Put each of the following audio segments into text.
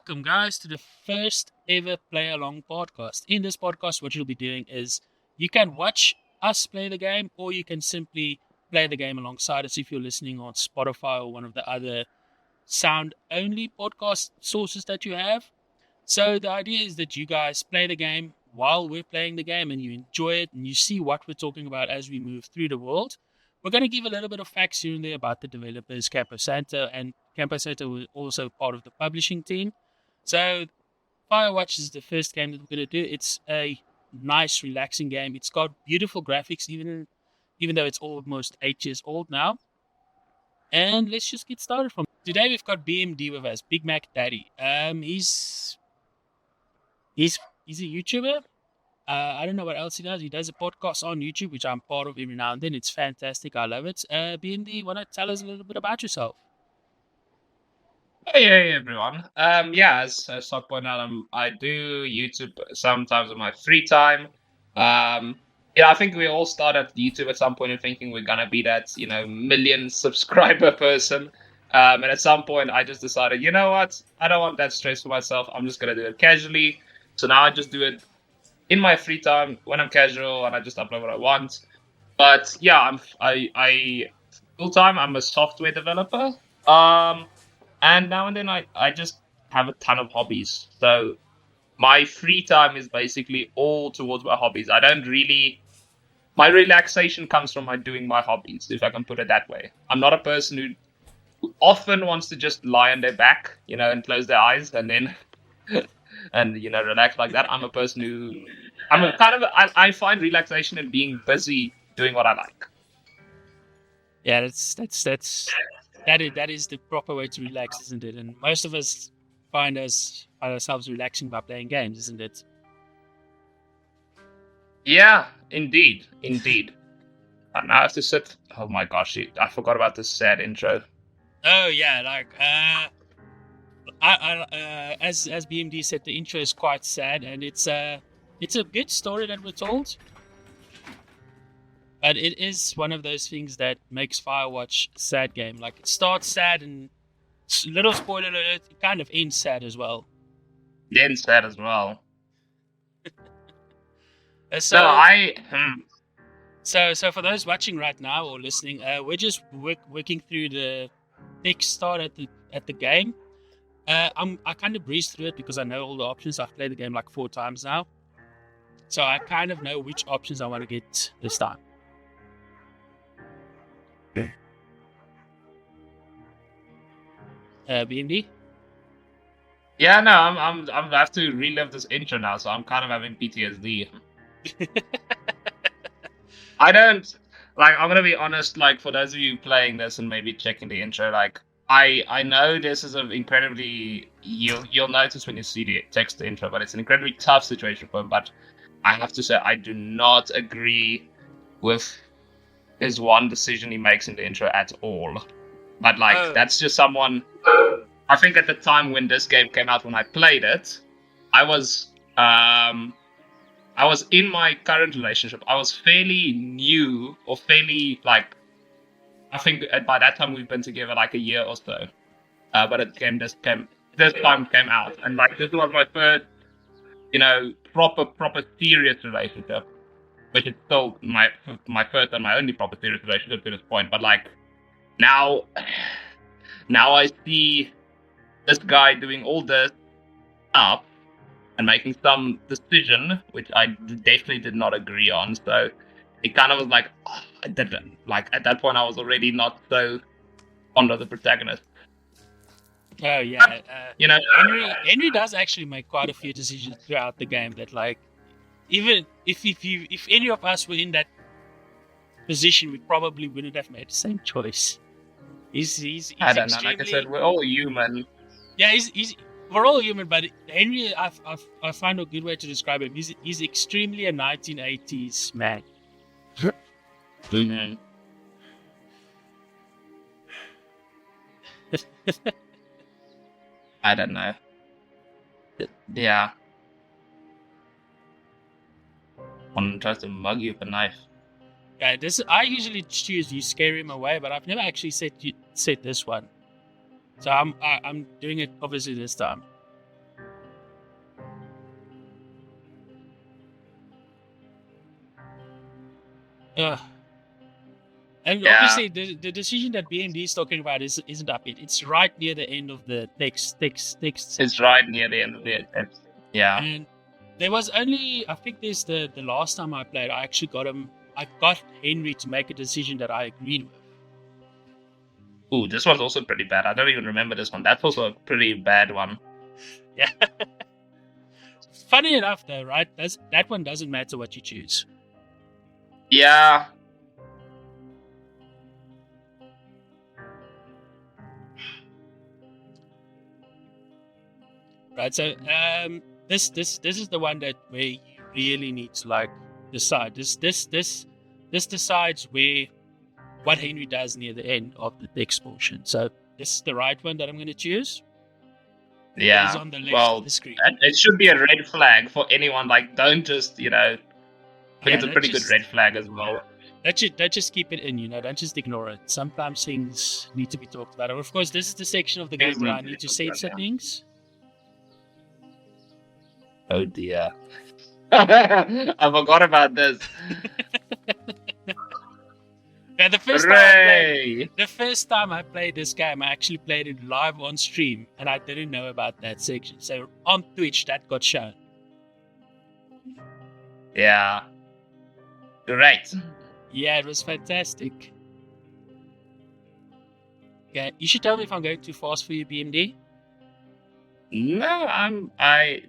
Welcome, guys, to the first ever Play Along podcast. In this podcast, what you'll be doing is you can watch us play the game, or you can simply play the game alongside us if you're listening on Spotify or one of the other sound-only podcast sources that you have. So the idea is that you guys play the game while we're playing the game and you enjoy it and you see what we're talking about as we move through the world. We're going to give a little bit of facts here and there about the developers, Campo Santo, and Campo Santo was also part of the publishing team. So Firewatch is the first game that we're going to do. It's a nice, relaxing game. It's got beautiful graphics, even though it's almost 8 years old now. And let's just get started from today. We've got BMD with us, BigMacDaddy. He's a YouTuber. I don't know what else he does. He does a podcast on YouTube, which I'm part of every now and then. It's fantastic. I love it. BMD, want to tell us a little bit about yourself? Hey everyone. As Stock pointed out, I do YouTube sometimes in my free time. I think we all start at YouTube at some point and thinking we're gonna be that, million subscriber person. And at some point I just decided, you know what? I don't want that stress for myself. I'm just gonna do it casually. So now I just do it in my free time when I'm casual and I just upload what I want. But yeah, I full time I'm a software developer. And now and then I just have a ton of hobbies. So my free time is basically all towards my hobbies. My relaxation comes from doing my hobbies, if I can put it that way. I'm not a person who often wants to just lie on their back, and close their eyes and then, and, relax like that. I'm a person I find relaxation in being busy doing what I like. Yeah, that is the proper way to relax, isn't it? And most of us find ourselves relaxing by playing games, isn't it? Yeah, indeed. And I have to sit. Oh my gosh, I forgot about this sad intro. Oh yeah, as BMD said, the intro is quite sad, and it's a good story that we're told. But it is one of those things that makes Firewatch a sad game. Like, it starts sad and, little spoiler alert, it kind of ends sad as well. It ends sad as well. So for those watching right now or listening, we're just working through the big start at the game. I kind of breezed through it because I know all the options. I've played the game like 4 times now. So I kind of know which options I want to get this time. BMD? Yeah, no, I'm I have to relive this intro now, so I'm kind of having PTSD. I'm gonna be honest, for those of you playing this and maybe checking the intro, I know this is an incredibly, you'll notice when you see the text the intro, but it's an incredibly tough situation for him. But I have to say, I do not agree with his one decision he makes in the intro at all. But that's just someone. I think at the time when this game came out, when I played it, I was in my current relationship. I was fairly new, or fairly I think by that time we've been together a year or so. But this time came out, and this was my first, proper serious relationship, which is still my first and my only proper serious relationship to this point. But now I see this guy doing all this up and making some decision which I definitely did not agree on. So it kind of was I didn't at that point I was already not so fond of the protagonist. Oh yeah, Henry does actually make quite a few decisions throughout the game that even if any of us were in that position, we probably wouldn't have made the same choice. He's I don't know. Like I said, we're all human. Yeah, we're all human, but Henry, I find a good way to describe him. He's extremely a 1980s man. Mm-hmm. I don't know. Yeah. One tries to mug you with a knife. Yeah, I usually choose you scare him away, but I've never actually said this one. So I'm doing it obviously this time. Uh, and Yeah, obviously, the decision that BMD is talking about isn't up yet. It's right near the end of the text it's section. right near the end of it. Yeah. And there was only, I think there's the last time I played, I actually got him. I got Henry to make a decision that I agreed with. Ooh, this one's also pretty bad. I don't even remember this one. That's also a pretty bad one. Yeah. Funny enough, though, right? That one doesn't matter what you choose. Yeah. Right. So this is the one that where you really need to like decide. This decides where what Henry does near the end of the text portion. So this is the right one that I'm going to choose. Yeah. It is on the left Well, of the screen. it should be a red flag for anyone. Like, don't just, I think it's a pretty good red flag as well. Don't just keep it in, don't just ignore it. Sometimes things need to be talked about. And of course, this is the section of the game where I need to censor things. Oh dear. I forgot about this. Yeah, the first time I played this game, I actually played it live on stream, and I didn't know about that section. So on Twitch, that got shown. Yeah. Great. Yeah, it was fantastic. Yeah, you should tell me if I'm going too fast for you, BMD. No,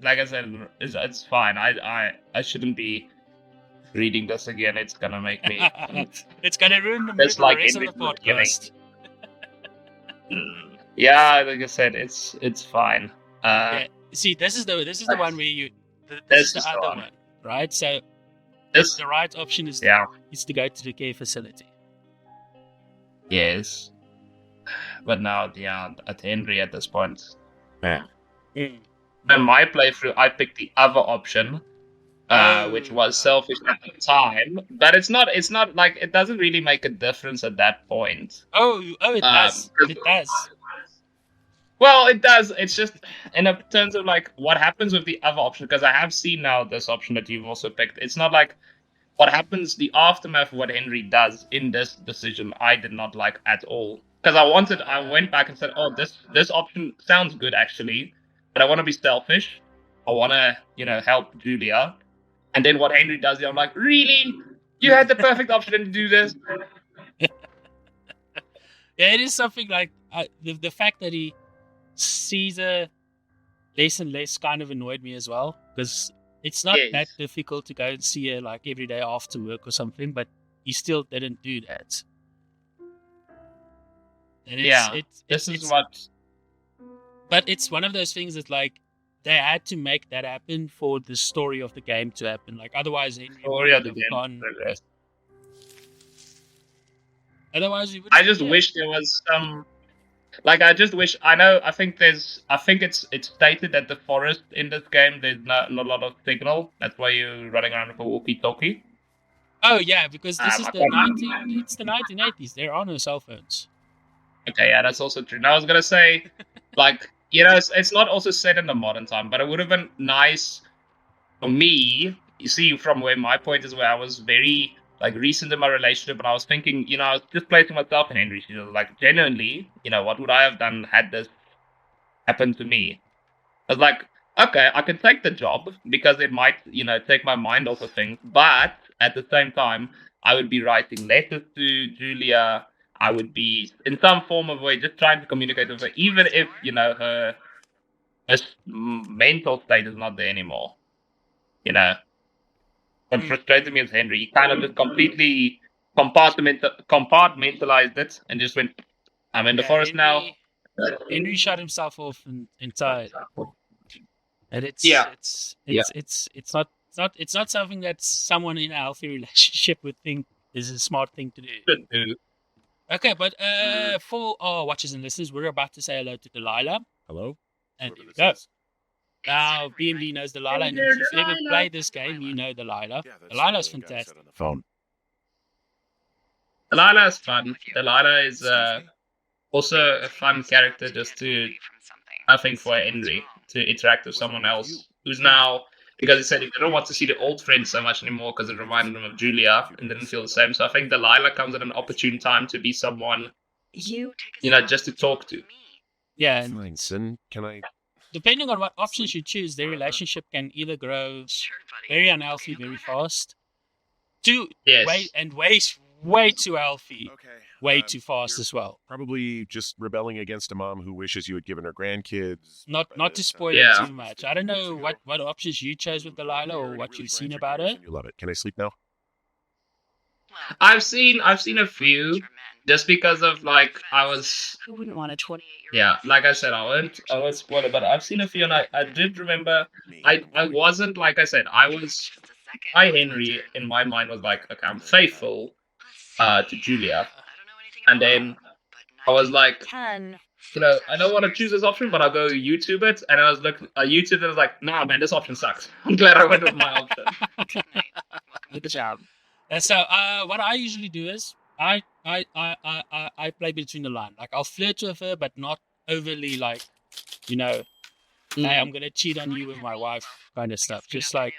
like I said, it's fine. I shouldn't be reading this again. It's gonna make me. It's gonna ruin the mood for the rest of the podcast. Yeah, like I said, it's fine. Yeah. See, this is the one where you. This is the other one, right? So the right option is to go to the care facility. Yes, but now at Henry at this point. Yeah. In my playthrough, I picked the other option, which was selfish at the time. But it's not like it doesn't really make a difference at that point. Oh, it does. It does. Well, it does. It's just in terms of like what happens with the other option, because I have seen now this option that you've also picked. It's not like what happens, the aftermath of what Henry does in this decision, I did not like at all. Because I went back and said, oh, this option sounds good actually, but I want to be selfish. I want to, help Julia. And then what Henry does, I'm like, really? You had the perfect option to do this? Yeah, it is something like the fact that he sees her less and less kind of annoyed me as well, because it's not that difficult to go and see her like every day after work or something, but he still didn't do that. And but it's one of those things that like they had to make that happen for the story of the game to happen. Like otherwise, Henry would have gone. Otherwise, we would. I just wish there was some. Like, I just wish. I think it's stated that the forest in this game there's not a lot of signal. That's why you're running around with a walkie-talkie. Oh yeah, because this is it's the 1980s. There are no cell phones. Okay, yeah, that's also true. Now I was gonna say, like, it's not also set in the modern time, but it would have been nice for me. You see, from where my point is, where I was very like recent in my relationship, and I was thinking, I was just placing myself in Henry's shoes. Like, genuinely, what would I have done had this happened to me? I was like, okay, I can take the job because it might, take my mind off of things, but at the same time, I would be writing letters to Julia. I would be in some form of way just trying to communicate with her, even if her mental state is not there anymore. What frustrated me is Henry. He kind of just completely compartmentalized it and just went, I'm in the forest now. Henry shut himself off entirely. And it's not something that someone in a healthy relationship would think is a smart thing to do. Okay, but for our watchers and listeners, we're about to say hello to Delilah. Hello. And here we go. Now, BMD knows Delilah, and if you've ever played this game, you know Delilah. Delilah's fantastic. On the phone. Delilah is fun. Delilah is also a fun character just to, I think, for Henry to interact with someone else who's now because he said he didn't want to see the old friends so much anymore because it reminded him of Julia and didn't feel the same. So I think Delilah comes at an opportune time to be someone, just to talk to. Yeah, Fine, son. Can I? depending on what options you choose, their relationship can either grow very unhealthy very fast, Yes. way too healthy, Okay. way too fast you're as well. Probably just rebelling against a mom who wishes you had given her grandkids. Not to spoil Yeah. it too much. I don't know what options you chose with Delilah or what you've seen about her. You love it. Can I sleep now? I've seen a few, just because of like I was. Who wouldn't want a 28-year-old? Yeah, like I said, I won't spoil it, but I've seen a few, and I did remember. I wasn't, like I said, I Henry in my mind was like, okay, I'm faithful to Julia, and then I was like, 10. I don't want to choose this option, but I'll go YouTube it, and I YouTube it, and I was like, nah, man, this option sucks. I'm glad I went with my option. Good job. So what I usually do is I play between the line. Like I'll flirt with her, but not overly like, hey, I'm gonna cheat on you with my wife kind of stuff. Just like,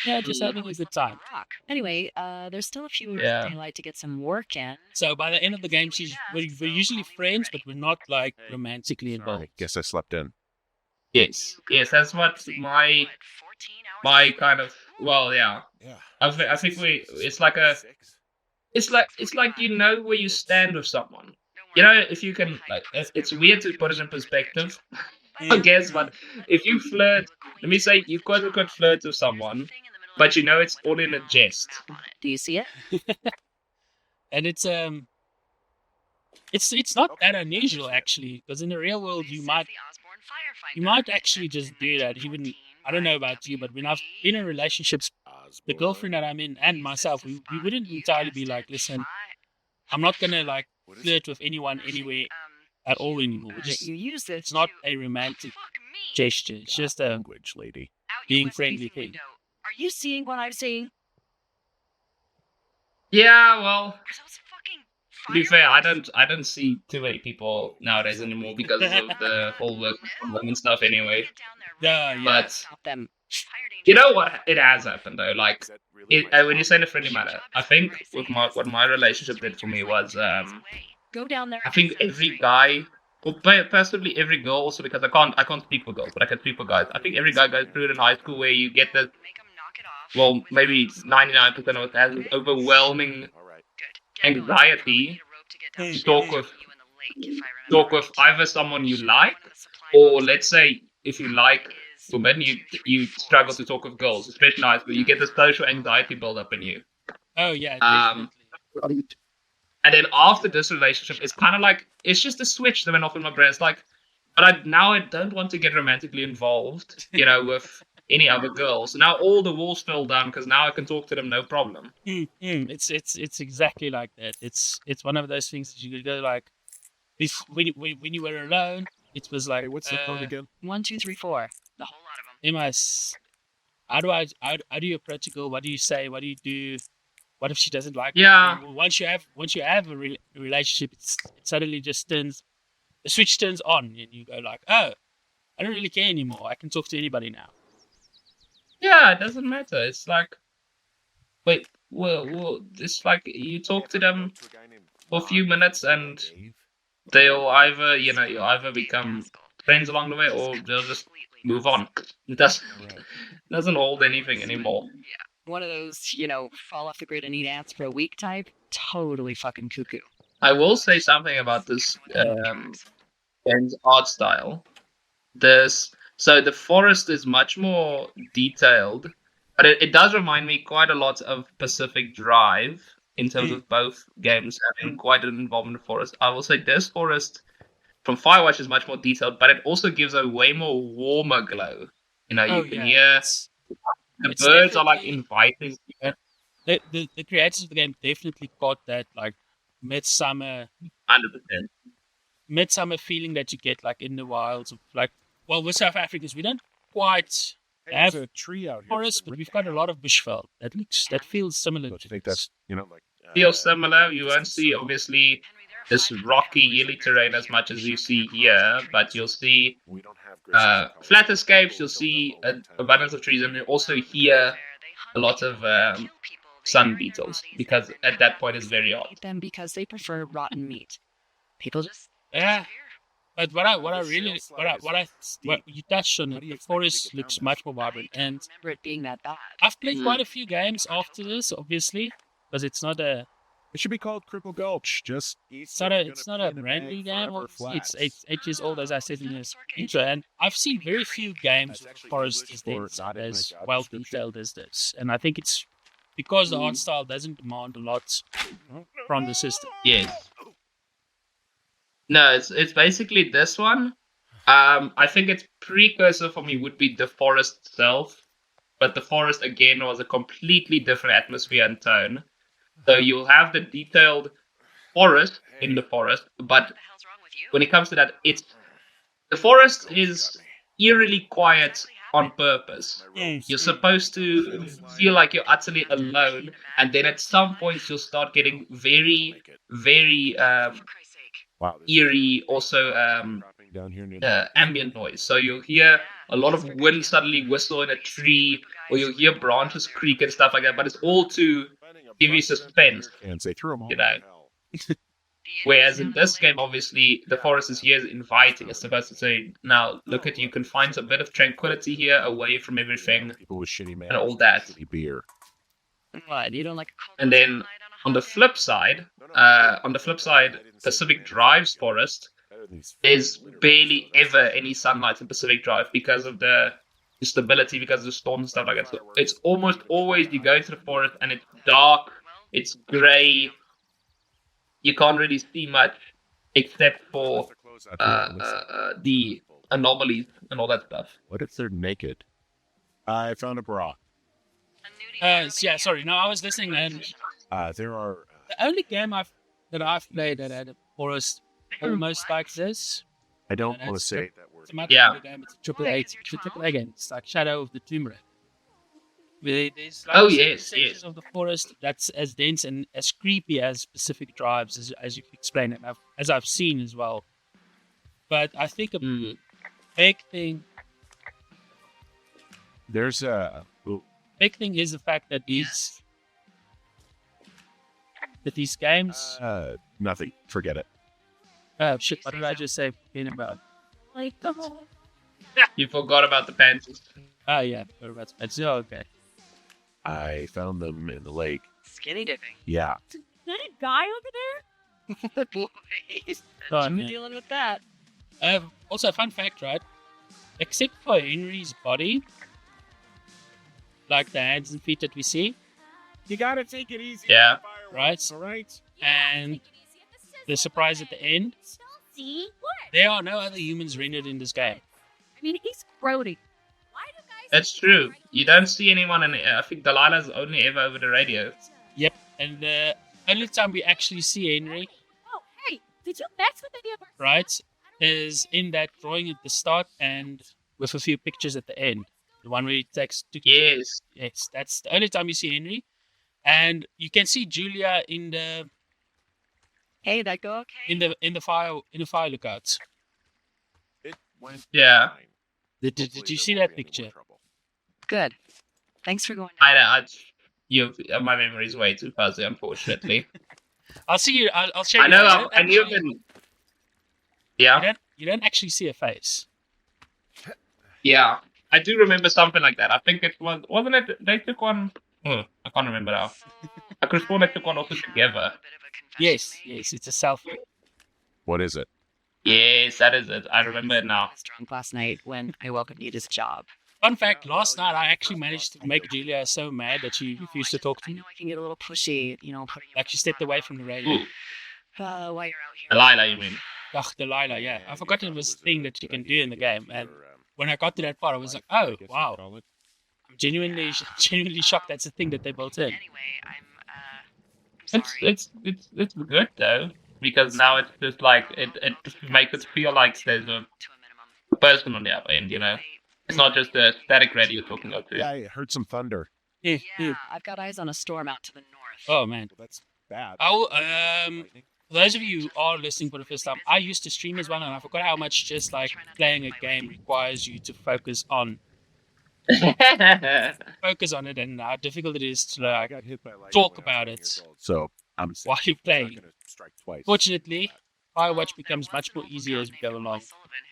just having a good time. Anyway, there's still a few daylight to get some work in. So by the end of the game, we're usually friends, but we're not like romantically involved. I guess I slept in. Yes, that's what my kind of, well, yeah. I think it's like where you stand with someone. If you can, like, it's weird to put it in perspective, I guess, but if you flirt, let me say you quote unquote flirt with someone, but it's all in a jest. Do you see it? And it's not that unusual actually, because in the real world you might actually just do that. Even, I don't know about you, but when I've been in relationships, the girlfriend that I'm in and myself, we wouldn't entirely be like, listen, I'm not gonna like flirt with anyone anywhere at all anymore. It's not a romantic gesture. It's just a Language, lady. being friendly thing. Are you seeing what I'm seeing? Yeah, well, to be fair, I don't see too many people nowadays anymore because of the whole work from home and stuff anyway. Yeah. But Stop them. you know what? It has happened though. Like, when you say in a friendly manner, I think with what my relationship did for me was, Go down there. I think every guy, or personally every girl, also because I can't speak for girls, but I can speak for guys. I think every guy goes through it in high school where you get the, well, maybe 99% of us has this overwhelming anxiety to talk with either someone you like, or let's say if you like women, you struggle to talk with girls, especially high school. You get this social anxiety build up in you. Oh yeah. Definitely. And then after this relationship, it's kind of like, it's just a switch that went off in my brain. It's like, but I don't want to get romantically involved, with any other girls. Now all the walls fell down because now I can talk to them no problem. It's exactly like that. It's one of those things that you could go like, when you were alone, it was like, Hey, what's the code again? 1, 2, 3, 4. The whole lot of them. How do you approach a girl? What do you say? What do you do? What if she doesn't like Yeah. you? Once you have a relationship, it suddenly just the switch turns on, and you go like, oh, I don't really care anymore. I can talk to anybody now. Yeah, it doesn't matter. It's like, wait, well, it's like you talk to them for a few minutes and they'll either, you'll either become friends along the way or they'll just move on. It doesn't hold anything anymore. One of those, fall off the grid and eat ants for a week type. Totally fucking cuckoo. I will say something about this game's art style. So the forest is much more detailed, but it does remind me quite a lot of Pacific Drive in terms of both games having quite an involvement in the forest. I will say this forest from Firewatch is much more detailed, but it also gives a way more warmer glow. You can hear the birds are like inviting. The creators of the game definitely got that like midsummer 100%. feeling that you get like in the wilds of like. Well, we're South Africans. We don't quite have a tree out here. Forest, but we've got a lot of bushveld. That feels similar. Don't you think that's feels similar? You won't see obviously this rocky, hilly terrain as much as you see here, but you'll see flat escapes, you'll see an abundance of trees, and you also hear a lot of sun beetles, because at that point it's very hot. Eat them because they prefer rotten meat. People just Yeah. But what you touched on it, the forest looks much more vibrant, and remember it being that bad. I've played quite a few games after this, obviously, because it's not a It should be called Cripple Gulch. Just it's not a brand new game. It's 8 years old, as I said in this intro, and I've seen very few games with forest as well detailed as this, and I think it's because the art style doesn't demand a lot from the system. Yes. No, it's basically this one. I think its precursor for me would be the forest itself, but the forest again was a completely different atmosphere and tone. So you'll have the detailed forest in the forest, but What the hell's wrong with you? when it comes to that, the forest is eerily quiet on purpose. You're supposed to feel like you're utterly alone, and then at some points you'll start getting very, very For Christ's sake. wow. eerie, also Down here near ambient noise. So you'll hear a lot of wind suddenly whistle in a tree, or you'll hear branches creak and stuff like that. But it's all to give you suspense, and they threw them all. you know. Whereas in this game, obviously, the forest is here inviting. It's supposed to say, now, look at you can find a bit of tranquility here, away from everything, People with shitty man and all that. shitty beer. What? You don't like a cold And then sunlight a on the hot flip side, Pacific Drive's forest, there's barely ever any sunlight in Pacific Drive because of the stability, because of the storms and stuff like that. So it's almost always you go into the forest and it's dark, it's grey. You can't really see much except for the anomalies and all that stuff. What if they're naked? I found a bra. Yeah, sorry. No, I was listening, and There are. the only game that I've played that had a forest almost like this. I don't And want to it's say that word. It's a much Yeah. better game. It's a triple A game. It's like Shadow of the Tomb Raider. There's like Oh, certain yes, sections yes. of the forest that's as dense and as creepy as Pacific Drives, as you've explained, and as I've seen as well. But I think a big thing There's a. is the fact that these games. Nothing. Forget it. Oh shit! What did I just say about? Like You forgot about the panties. oh yeah, what about it's okay. I found them in the lake. Skinny dipping. Yeah. Is that a guy over there? Boys. Oh, I'm man. dealing with that. Also, a fun fact, right? Except for Henry's body, like the hands and feet that we see, You gotta take it easy. Yeah. right? All right. And the surprise at the end, See? What? there are no other humans rendered in this game. I mean, he's grody. Why do guys... That's true. You don't see anyone, and I think Delilah's only ever over the radio. Yep. And the only time we actually see Henry, Oh, hey, did you mess with any of our... right, is in that drawing at the start and with a few pictures at the end. The one where he takes two. Yes. Yes, that's the only time you see Henry. And you can see Julia in the Hey, that go okay? in the fire lookouts. It went. Yeah. fine. Did you see that picture? Good. Thanks for going. My memory is way too fuzzy, unfortunately. I'll see you. I'll show you. I know. You don't I knew actually- been. Yeah. You don't actually see a face. Yeah. I do remember something like that. I think it wasn't it? They took one. Oh, I can't remember now. I could have sworn they took one also together. Yes, it's a selfie. What is it? Yes, that is it. I remember it now. I was drunk last night when I welcomed you to this job. Fun fact: last night I actually managed to make Julia so mad that she refused to talk to I me. know I can get a little pushy, putting you Like she stepped away from the radio. Ooh, while you're out here. Delilah, you mean? Ugh, Delilah, yeah. I forgot it was a thing that you can do in the game. And when I got to that part, I was like, oh, wow. I'm genuinely shocked that's a thing that they built in. Anyway, I'm sorry. It's good though, because now it's just like it makes it feel like there's a To a minimum. person on the other end. It's not just a static radio you're talking about. Yeah, I heard some thunder. Yeah, I've got eyes on a storm out to the north. Oh, man. Well, that's bad. I'll, For those of you who are listening for the first time, I used to stream as well, and I forgot how much just like playing a game requires you to focus on it, and how difficult it is to I like got hit by lightning talk when I was about 9 it years old, so I'm while you're not playing. gonna strike twice. Fortunately, Firewatch becomes much more easier as we go along.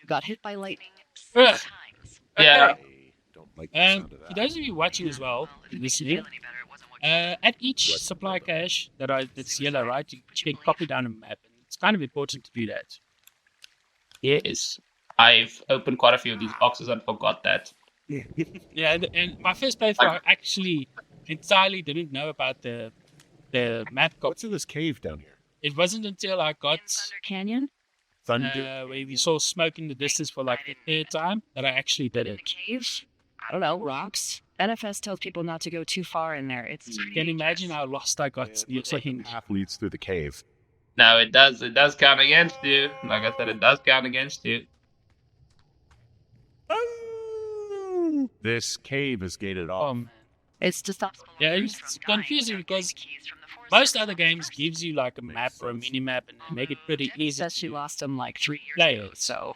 Who got hit by lightning Ugh. 6 times. Yeah. Okay. I don't like the sound of For that. those of you watching as well, listening, at each supply cache that's yellow, right, you can copy down a map, and it's kind of important to do that. Yes. I've opened quite a few of these boxes and forgot that. Yeah, and my first playthrough, I actually entirely didn't know about the map copy. What's in this cave down here? It wasn't until I got Thunder Canyon? Thunder. where we saw smoke in the distance for like the third time that I actually did In it. the cave? I don't know, rocks? NFS tells people not to go too far in there. It's You can imagine how lost I got. You're saying, Path leads through the cave. No, it does count against you. Like I said, it does count against you. This cave is gated off. It's to stop small Yeah, rovers it's from dying confusing without getting because the keys from the forest most server. other games gives you like a map or a mini map, and they make it pretty Jenny easy. says she lost him like 3 years Play ago, it. so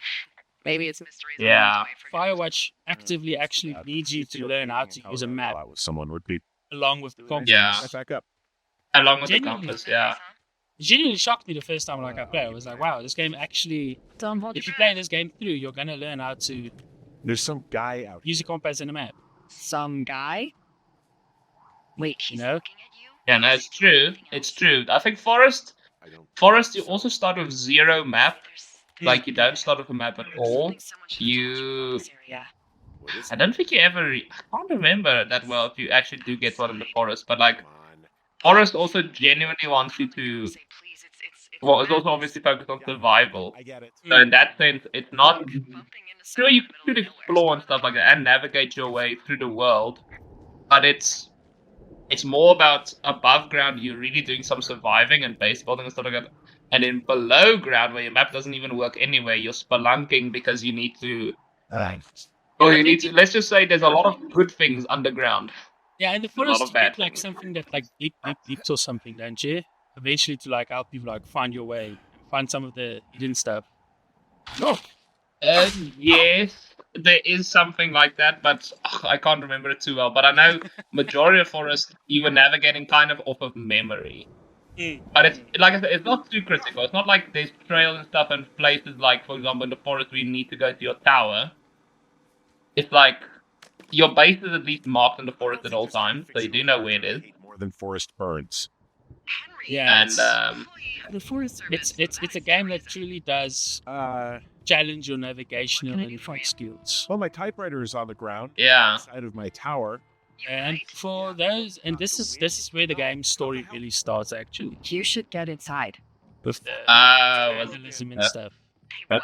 maybe it's mysteries. Yeah. Firewatch actively actually needs you to learn how to use a map That was someone would be along with the compass. Yeah. right back up. Along with the Genuinely. compass, yeah. It genuinely shocked me the first time like I played. I was like, wow, this game actually, Don't hold if your you play this game through, you're going to learn how to There's some guy out use a compass and a map. Some guy? Wait, he's know? looking at you? Yeah, no, it's true. It's true. I think Forest, I don't you also start with 0 map. Hmm. Like, you don't start with a map at all. You... What is I don't think you ever... I can't remember that well if you actually do get one in the forest. But, like, Come on. Forest also genuinely wants you to... Well, it's also obviously focused on survival. I get it. So in that sense, it's not... Sure, you could explore and stuff like that and navigate your way through the world. But it's more about above ground, you're really doing some surviving and base building and stuff like that. And then below ground, where your map doesn't even work anyway, you're spelunking because you need to... Or you need to... Let's just say there's a lot of good things underground. Yeah, in the A lot forest, of you bad get like things. something that like leaps or something, don't you? Eventually to like help you like find your way, find some of the hidden stuff. Yes, there is something like that, but I can't remember it too well. But I know majority of forest you were navigating kind of off of memory. But it's like I said, it's not too critical. It's not like there's trails and stuff and places like, for example, in the forest where you need to go to your tower. It's like your base is at least marked in the forest at all times, so you do know where it is. More than forest burns. Yeah, And The Forest Service. it's a game that truly does challenge your navigational and fight skills. Well, my typewriter is on the ground yeah, outside of my tower. And for those, and this is where the game's story really starts actually, You should get inside. with the was vandalism and stuff. What?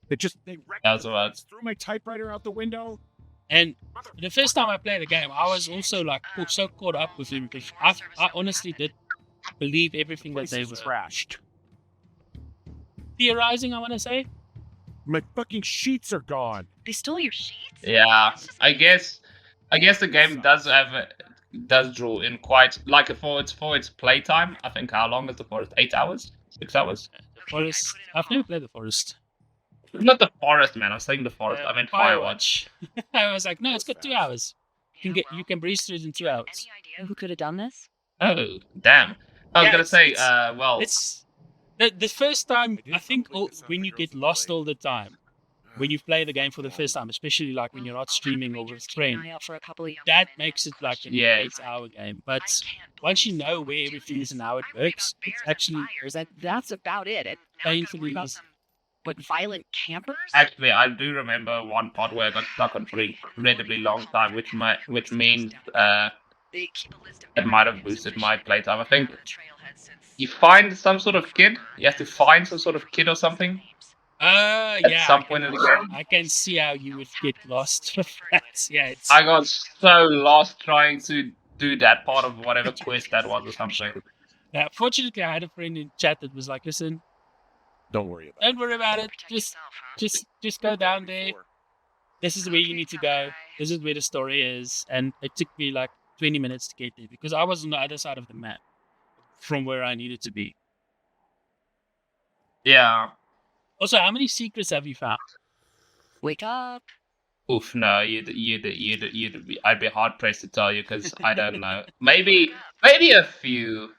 They wrecked That's the what. fence, threw my typewriter out the window. And the first time I played the game, I was also like so caught up with him because I honestly did believe everything that they were trashed. theorizing. I want to say. My fucking sheets are gone. They stole your sheets? Yeah, I guess the game does draw in quite like for its playtime. I think how long is the forest? 8 hours, 6 hours. The forest. I've never played the forest. Not the forest, man. I was saying the forest. I meant Firewatch. I was like, no, it's got 2 hours. You can breeze through it in 2 hours. Any idea who could have done this? Oh, damn. I was Yeah, gonna say, it's- well, It's the first time. I think when you get lost all the time, when you play the game for the first time, especially like when you're not streaming or with friends, Eye out for a couple of young that men. makes it like an Yeah. 8-hour game. But I can't once you believe know where do everything is this. and how it I read works, about it's bears and actually fires, and that's about it. And now I gotta worry painfully about easy. some violent campers? actually, I do remember one part where I got stuck on for an incredibly long time, which means They keep a list of it might have boosted my playtime. I think the trailhead since you find some sort of kid. You have to find some sort of kid or something. Yeah. some point in the game. I can see how you would get lost with that. Yeah, it's I got so lost trying to do that part of whatever quest that was or something. yeah, fortunately I had a friend in chat that was like, listen, Don't worry about don't worry about it. protect Just yourself, huh? just go down there. This is where you need to go. This is where the story is. And it took me like 20 minutes to get there because I was on the other side of the map from where I needed to be. Yeah. Also, how many secrets have you found? Wake up. Oof, no, I'd be hard pressed to tell you because I don't know. Maybe a few,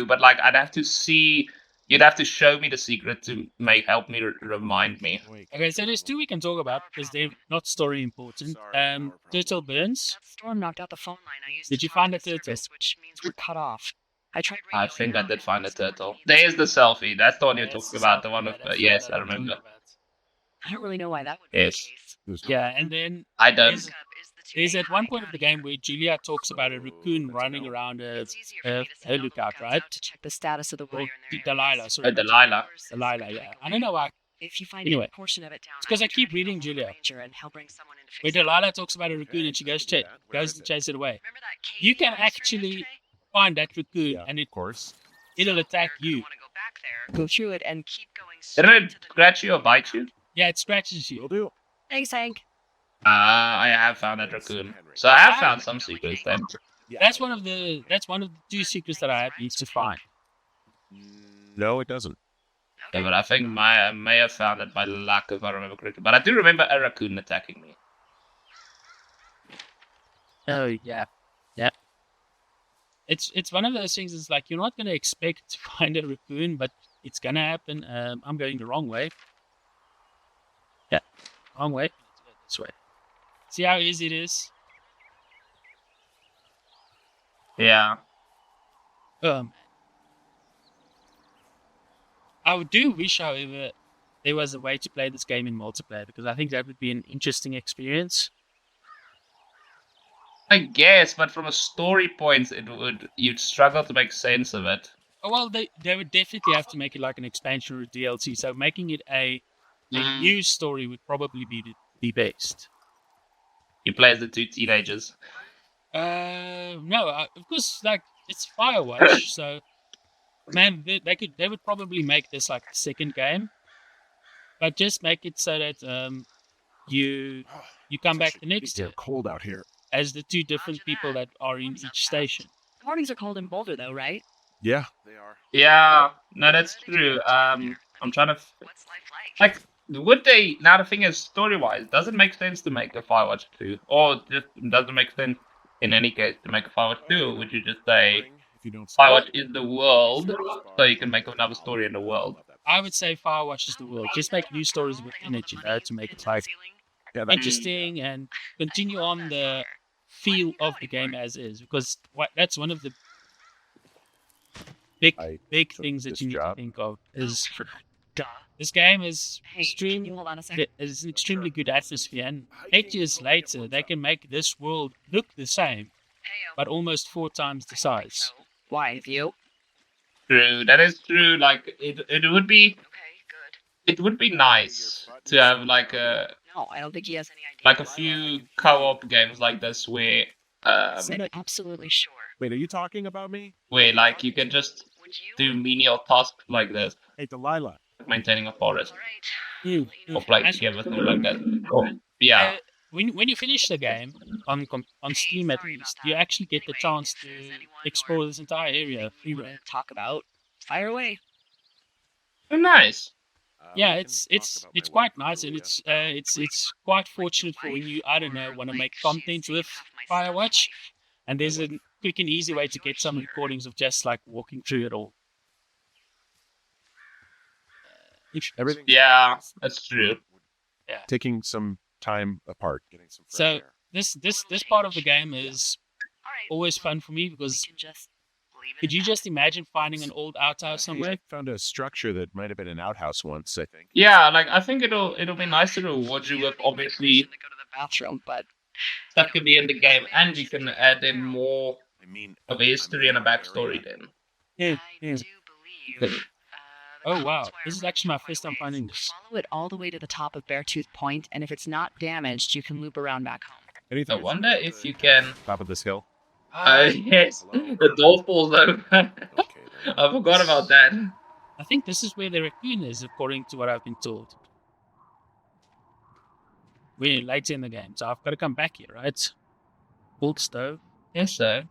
but like I'd have to see. You'd have to show me the secret to help me remind me. Okay, so there's two we can talk about because they're not story important. Turtle burns. That storm knocked out the phone line I used Did to you talk find to a the turtle? service, which means we're cut off. I tried I radioing think I around, did but find a it's not turtle. working. There's the selfie. That's the one you're That's talking about. The selfie, one yeah, of that's the yes, one I I'm talking remember. about. I don't really know why that would be Yes. the case. Yeah, and then I don't. there's, there's at one point of the game where Julia talks about a raccoon running around It's easier for me to her send all the lookout, lookouts right? out to check the status of the Or wire in their Delilah, areas. sorry. Delilah. Delilah, yeah. I don't know why. If you find Anyway, any portion of it down, it's 'cause I can keep try to get reading ahold of the Julia. ranger and he'll bring someone in to Where fix it. Delilah talks about a raccoon and she goes Where to chase it away. Remember that cave You you can went through actually yesterday? find that raccoon Yeah, and of course. it'll attack You're gonna you. wanna go back there, go through it, and keep going Didn't straight it to the scratch you or bite you? Yeah, it scratches Will you. do. Thanks, Hank. I have found that raccoon. So I have found some secrets then. Yeah. That's one of the two secrets that I have needs to find. No, it doesn't. Yeah, but I think I may have found it by luck if I remember correctly. But I do remember a raccoon attacking me. Oh yeah, yeah. It's one of those things. It's like you're not gonna expect to find a raccoon, but it's gonna happen. I'm going the wrong way. Yeah, wrong way. Let's go this way. See how easy it is. Yeah. I do wish, however, there was a way to play this game in multiplayer because I think that would be an interesting experience. I guess, but from a story point, you'd struggle to make sense of it. Oh, well, they would definitely have to make it like an expansion or a DLC. So making it a new story would probably be the best. You play as the two teenagers. No, of course, like it's Firewatch, so man, they would probably make this like the second game, but just make it so that you come back the next year Cold out here. as the two different people that are in each station. Mornings are cold in Boulder, though, right? Yeah, they are. Yeah, no, that's true. I'm trying to What's life like? would they? Now the thing is, story-wise, does it make sense to make a Firewatch 2, or just doesn't make sense in any case to make a Firewatch 2? Or would you just say If you don't Firewatch is the world, so you can make another story in the world? I would say Firewatch is the world. Just make new stories within it, to make it like Yeah, that, interesting and continue on the feel of the game as is, because that's one of the big I took things that this you need job. to think of is Duh. this game is Hey, can you hold on a second? is an extremely good atmosphere, and 8 years later they can make this world look the same but almost 4 times the size. Why, you? True, that is true. Like it would be Okay, good. it would be nice to have like a No, I don't think he has any idea. like a few co-op games like this where I'm absolutely sure. wait, are you talking about me? like you can just Would you? do menial tasks like this, Hey, Delilah. maintaining a forest All right. Mm. or playing together, something like that. Oh, yeah. When you finish the game on Steam at least, you actually get the chance to explore this entire area free roam. Talk about. Fire away. Oh, nice. Yeah, it's quite nice, and it's quite fortunate for when you want to make content with Firewatch, and there's a quick and easy way to get some recordings of just like walking through it all. Everything. Yeah, that's true. Taking some time apart, getting some fresh So air. this part of the game is All right. always fun for me because We can just leave it could at you that. just imagine finding an old outhouse somewhere? I found a structure that might have been an outhouse once, I think. Yeah, like I think it'll be nice to reward you with obviously Shouldn't go to the bathroom, but stuff can be in the game, and you can add in more I mean, of a history and a backstory then. Yeah, I yeah. do believe. Oh wow, this is actually my first time finding this. Follow it all the way to the top of Beartooth Point, and if it's not damaged, you can loop around back home. anything I wonder if you can. top of this hill. Yes, the door falls over. Okay, then. I forgot about that. I think this is where the raccoon is, according to what I've been told. We're later in the game, so I've got to come back here, right? Old stove. Yes, so.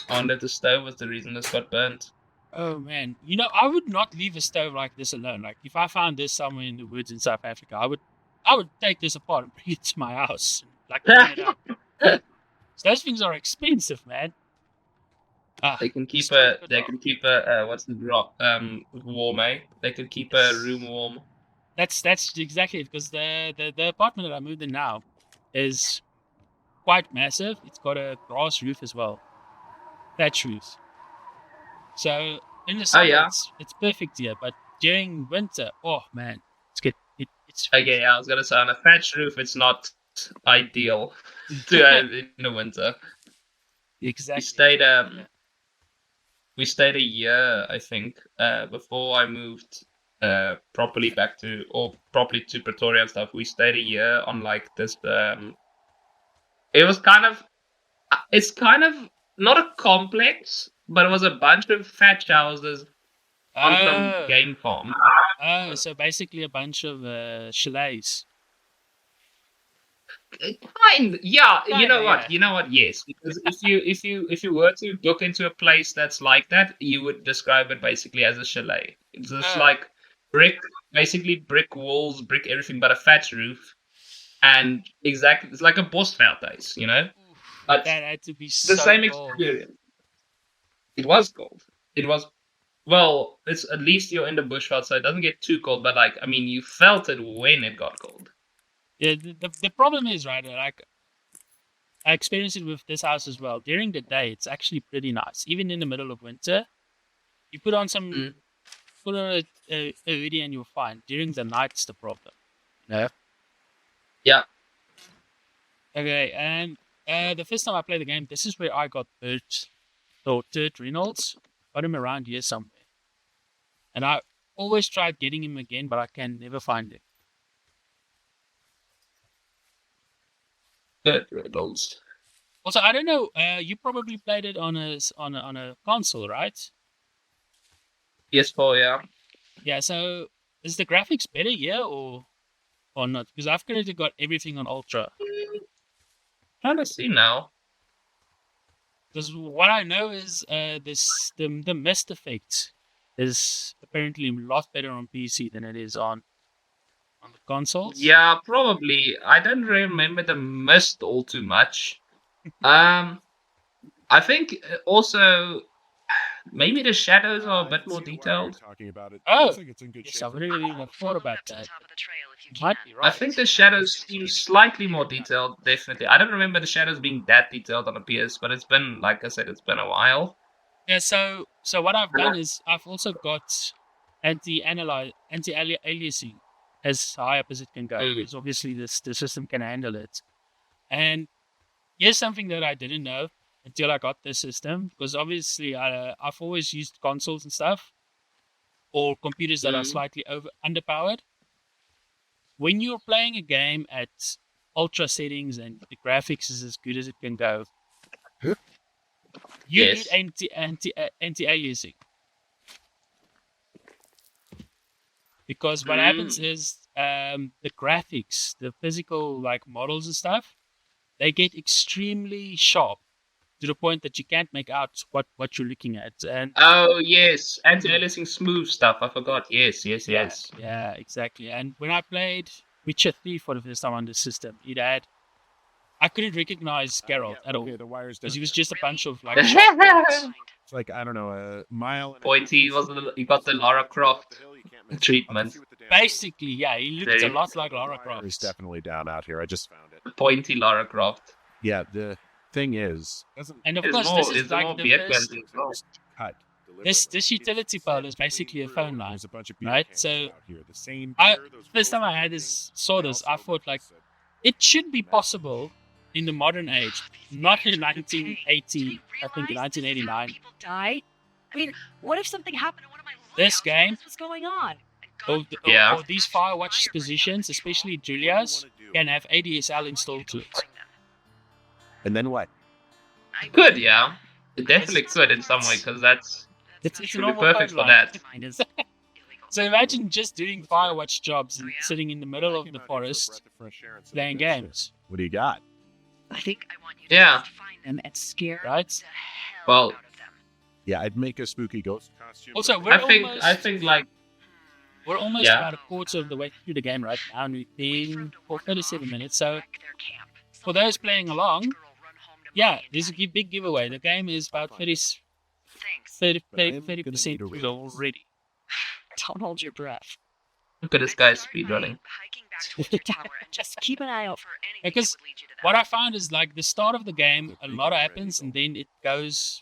I wonder if the stove was the reason this got burnt. Oh man, I would not leave a stove like this alone. Like if I found this somewhere in the woods in South Africa, I would take this apart and bring it to my house, like clean it up. So those things are expensive, man. They can keep stove a. could They not. can keep a. What's the rock? Warm, eh? They could keep a room warm. That's exactly it. Because the apartment that I moved in now is quite massive. It's got a grass roof as well, thatch roof. So in the summer, yeah? it's perfect here. But during winter, oh man, it's good. It's Okay, yeah, I was gonna say on a thatch roof, it's not ideal to have in the winter. exactly. We stayed a year, I think, before I moved properly to Pretoria and stuff. We stayed a year on like this. It was it's kind of not a complex, but it was a bunch of thatch houses on some game farm. Oh, so basically a bunch of chalets. Kind, yeah. You know what? yeah. You know what? Yes, because if you were to look into a place that's like that, you would describe it basically as a chalet. It's just like basically brick walls, brick everything, but a thatch roof, and exactly it's like a bosveldhuis, But That had to be the so same cold. experience. It was cold. It was. Well, it's at least you're in the bushveld, so it doesn't get too cold. But you felt it when it got cold. Yeah, the problem is, right, like I experienced it with this house as well. During the day, it's actually pretty nice. Even in the middle of winter, you put on a hoodie and you're fine. During the night, it's the problem. No? Yeah. Okay, and the first time I played the game, this is where I got Turt Reynolds. Got him around here somewhere. And I always tried getting him again, but I can never find him. Reynolds. Also, I don't know. You probably played it on a console, right? PS4, yeah. Yeah. So, is the graphics better here or not? Because I've currently got everything on ultra. Trying to see now. Because what I know is the mist effect is apparently a lot better on PC than it is on the consoles. Yeah, probably. I don't remember the mist all too much. I think also maybe the shadows are a bit more detailed. Talking about it. Oh, Looks like it's in good yes, shape I for really didn't thought about To the that. top of the trail if you Might can. be I right. think the shadows seem slightly more detailed, definitely. I don't remember the shadows being that detailed on a PS, but it's been, like I said, it's been a while. Yeah, so what I've done is I've also got anti-aliasing as high up as it can go. Because obviously the system can handle it. And here's something that I didn't know until I got this system. Because obviously I've always used consoles and stuff. Or computers that are slightly underpowered. When you're playing a game at ultra settings and the graphics is as good as it can go, you Yes. need anti-aliasing. Because what happens is the graphics, the physical like models and stuff, they get extremely sharp to the point that you can't make out what you're looking at. And Oh, yes. Anti-aliasing smooth stuff. I forgot. Yes. yeah, exactly. And when I played Witcher 3 for the first time on the system, I couldn't recognize Geralt at all. Okay, the wires Because he down. was just a bunch of like sharp points. It's like, I don't know, a mile. And Pointy, he got the Lara Croft treatment. Basically, yeah, he looked a lot like Lara It's Croft. definitely down out here. I just found it. Pointy Lara Croft. Yeah, the thing is, doesn't And of It's course, more, this is it's more like the beard first. cleansing as well. cut. This utility pole is basically a phone line, There's a bunch of right? beauty So candles out here. The same I beer, those first time I rose had things, saw they this, I also thought like said it should be possible in the modern age, not in 1980, I think in 1989. People died. I mean, what if something happened to one of my This loadouts? game- What's going on? Or these Firewatch positions, especially Julia's, can have ADSL installed to it. And then what? Could, yeah. It definitely could in some way, because that's It's a should be normal perfect phone for line. that. Mine is So imagine just doing Firewatch jobs and sitting in the middle of the forest playing games, What do you got? I think I want you to Yeah. just find them and scare right? the hell Well, out of them. Yeah, I'd make a spooky ghost costume. Also, but- we're I think like We're almost Yeah. about a quarter of the way through the game right now, and we've been for 37 minutes. So, for those playing along, yeah, there's a big giveaway. The game is about 30% But I am gonna need a through raise. already. Don't hold your breath. look at this guy speedrunning. Just keep an eye out for anything Because that would lead you to that. What I found is like the start of the game, a lot happens, and then it goes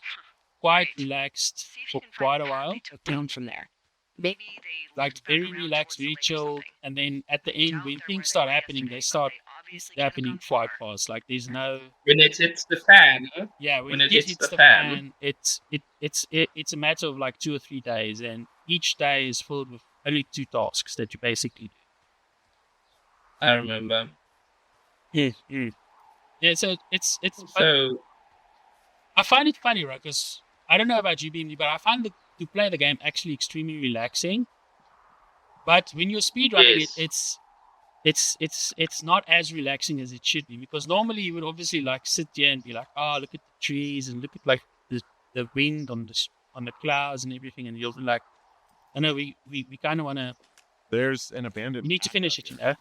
quite relaxed See if you for can find quite a the path while. they took down from there. Maybe they Like looped back very around relaxed, towards the very lake or chill, something. and then at the end, Doubt when they're things where start they were happening, yesterday, they but start they obviously couldn't have happening gone quite far. fast. Like there's no, When it hits the fan, huh? yeah, When when it it hits hits the the fan. fan, it's a matter of like 2 or 3 days, and each day is filled with only 2 tasks that you basically do. I remember. Yeah, so it's but So I find it funny, right? Because I don't know about you, BMD, but I find to play the game actually extremely relaxing. But when you're speedrunning Yes. it's not as relaxing as it should be, because normally you would obviously like sit here and be like, oh, look at the trees and look at like the wind on the clouds and everything, and you'll be like, I know we kind of want to, There's an abandoned. we need to path finish out it, you here. know.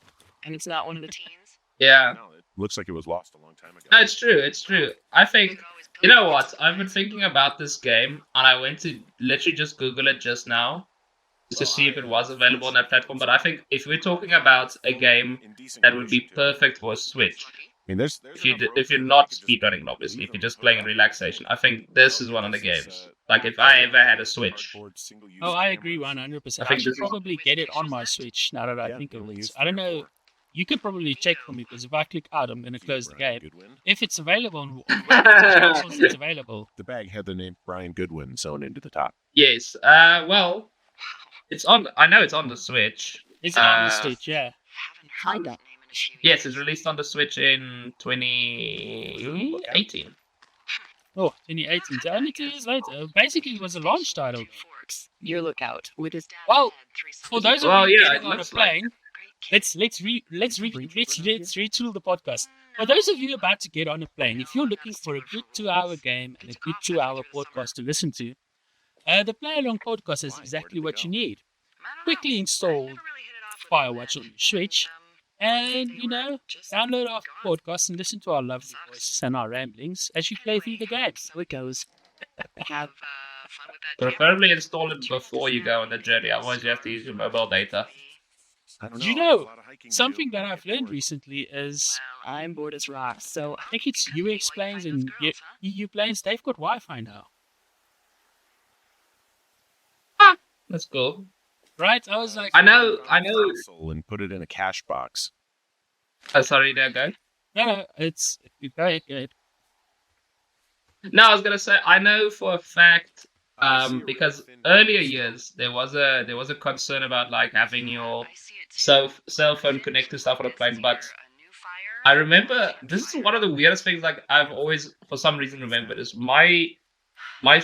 And it's not one of the teens. yeah. No, it looks like it was lost a long time ago. No, it's true. It's true. I think you know what? I've been thinking about this game, and I went to literally just Google it just now just to see if it was available on that platform. But I think if we're talking about a game that would be perfect for a Switch, I mean, there's if you're not speedrunning, obviously, if you're just playing in relaxation, I think this is one of the games. Like if I ever had a Switch, Oh, I agree 100%. I I think should this is- probably get it on my Switch now that I think of it. I don't know. You could probably check for me, because if I click out, I'm going to close the game. If it's available on consoles, it's available. The bag had the name Brian Goodwin sewn into the top. yes. Well, it's on. I know it's on the Switch. It's on the Uh, Switch, yeah. Haven't heard that name in a few Yes, years. it's released on the Switch in 2018. Oh, 2018. So only 2 years later. Basically, it was a launch title. Forks. Your lookout with his dad. Well, had 3 For sons. those of Well, you yeah, getting it on a looks like plane, let's retool the podcast. For those of you about to get on a plane, if you're looking for a good 2-hour game and a good 2-hour podcast to listen to, the Play Along podcast is exactly what you need. Quickly install Firewatch on your Switch, and download our podcast and listen to our lovely voices and our ramblings as you play through the game. So it goes. Have fun with that. Preferably install it before you go on the journey. Otherwise, you have to use your mobile data. I don't Do you know. know, a lot of hiking to Something do. that I've learned recently is, I'm bored as rocks, so I think it's UX planes and EU planes, they've got Wi-Fi now. That's cool. Right? I was like, I know. Console and put it in a cash box. Oh, sorry, there, go. no, it's, go ahead. No, I was gonna say I know for a fact. Because earlier years there was a concern about like having your cell phone connect to stuff on a plane, but I remember this is one of the weirdest things. Like I've always, for some reason, remembered is my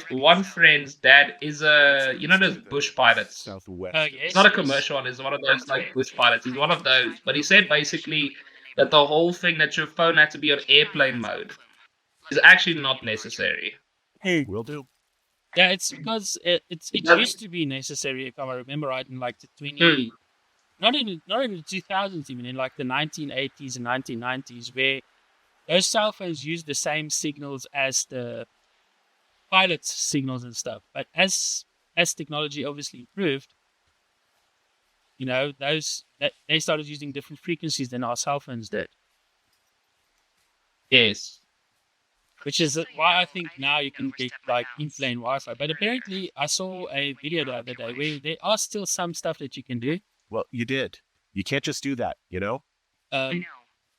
one friend's dad is those bush pilots. Southwest. Yes. It's not a commercial one. It's one of those like bush pilots. He's one of those. But he said basically that the whole thing that your phone had to be on airplane mode is actually not necessary. Will do. Yeah, it's because it used to be necessary, if I remember right, in like the 20, not in the 2000s, even in like the 1980s and 1990s, where those cell phones used the same signals as the pilot signals and stuff. But as technology obviously improved, they started using different frequencies than our cell phones did. Yes. Which is why I think now you can get like in-plane Wi-Fi. But apparently, I saw a video the other day where there are still some stuff that you can do. Well, you did. You can't just do that, you know? I know.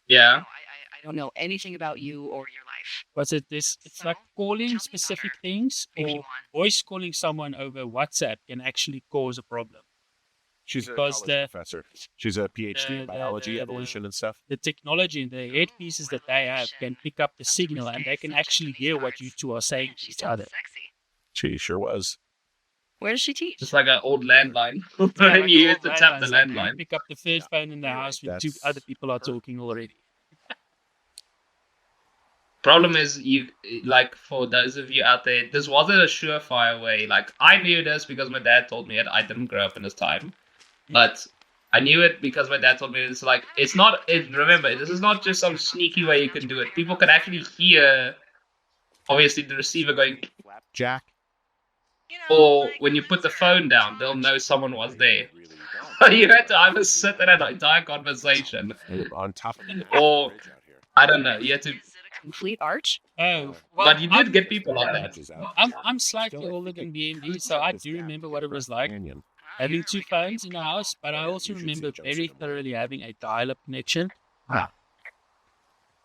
Yeah. I don't know anything about you or your life. But it's like calling specific things, If you or want. voice calling someone over WhatsApp can actually cause a problem. She's a Because college professor. She's a PhD in the- biology, the- evolution, and stuff. The technology and the headpieces that they have can pick up the signal, and they can actually hear what you two are saying to She's each other. sexy. She sure was. Where does she teach? Just like an old landline. Yeah, And like you all used to tap the landlines, like, you landline. pick up the third phone in the house when two That's other people are talking already. problem is, like, for those of you out there, this wasn't a surefire way. Like, I knew this because my dad told me it. I didn't grow up in this time, but I knew it because my dad told me it's like, it's not. Remember, this is not just some sneaky way you can do it. People can actually hear, obviously, the receiver going, Jack. or when you put the phone down, they'll know someone was there. You had to either sit in an entire conversation, On top of or I don't know. You had to. Complete arch? Oh, well, But you did get people like that. I'm slightly older than BMD, so I do remember what it was like having two phones in the house, but I also remember very thoroughly having a dial-up connection.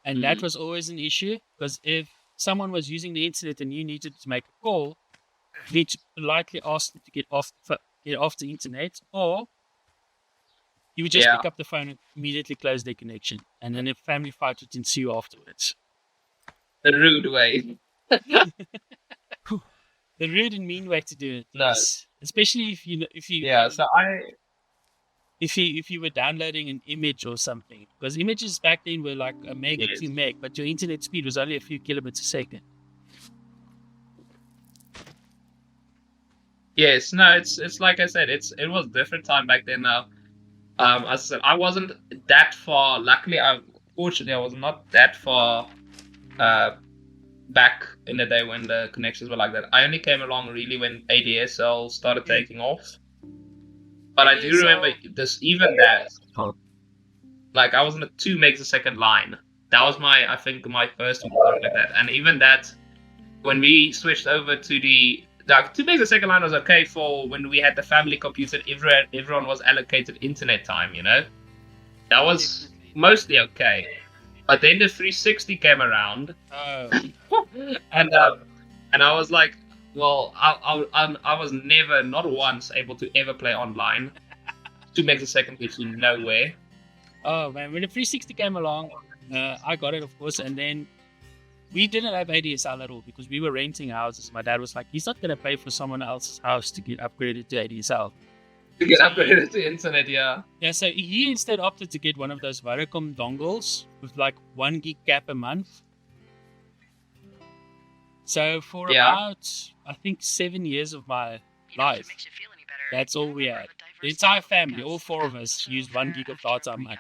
And that was always an issue, because if someone was using the internet and you needed to make a call, you need to politely ask them to get off the internet, or you would just pick up the phone and immediately close their connection, and then a family fight would ensue afterwards. The rude way. The rude and mean way to do it. No. Yes. Especially if you if you were downloading an image or something, because images back then were like a meg or 2 meg, but your internet speed was only a few kilobits a second. Yes, no, it's like I said, it was different time back then. Now, as I said, I wasn't that far. Luckily, fortunately, I was not that far back in the day when the connections were like that. I only came along really when ADSL started taking off. But I do remember this, even that. Like, I was on a 2 megs a second line. That was I think my first one like that. And even that, when we switched over to the 2 megs a second line was okay for when we had the family computer. Everyone was allocated internet time, you know? That was mostly okay. But then the 360 came around. Oh. and I was like, well, I was never, not once, able to ever play online. 2 megs a second gets you nowhere. Oh man, when the 360 came along, I got it, of course, and then we didn't have ADSL at all because we were renting houses. My dad was like, he's not going to pay for someone else's house to get upgraded to ADSL. To get upgraded to internet, yeah. Yeah, so he instead opted to get one of those Vodacom dongles with like 1 gig cap a month. So for about, I think, 7 years of my life, that's all we had. The entire family, all 4 of us, used 1 gig of data a month.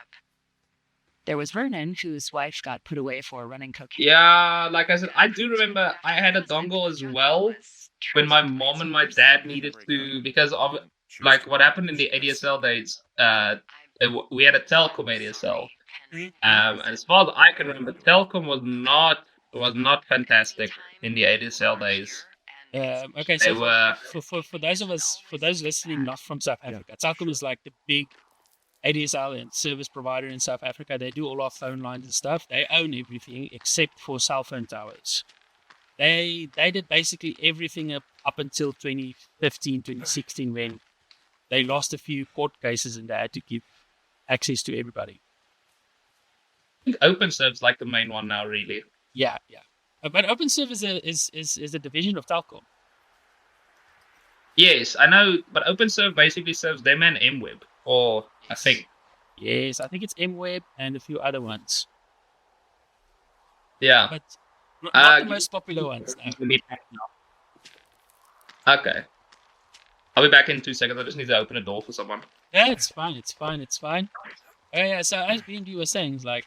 There was Vernon, whose wife got put away for running cocaine. Yeah, like I said, I do remember I had a dongle as well when my mom and my dad needed to, because of like what happened in the ADSL days. We had a Telkom ADSL, and as far as I can remember, Telkom was not fantastic in the ADSL days. Okay, so for those listening not from South Africa, Telkom is like the big ADSL and service provider in South Africa. They do all our phone lines and stuff. They own everything except for cell phone towers. They did basically everything up until 2015, 2016 when they lost a few court cases and they had to give access to everybody. I think OpenServe's like the main one now, really. Yeah. But OpenServe is a division of Telkom. Yes, I know, but OpenServe basically serves them and MWeb, or I think. Yes, I think it's MWeb and a few other ones. Yeah. But not the most popular ones. No. Okay. I'll be back in 2 seconds. I just need to open a door for someone. Yeah, it's fine. Oh yeah, so as BND was saying, it's like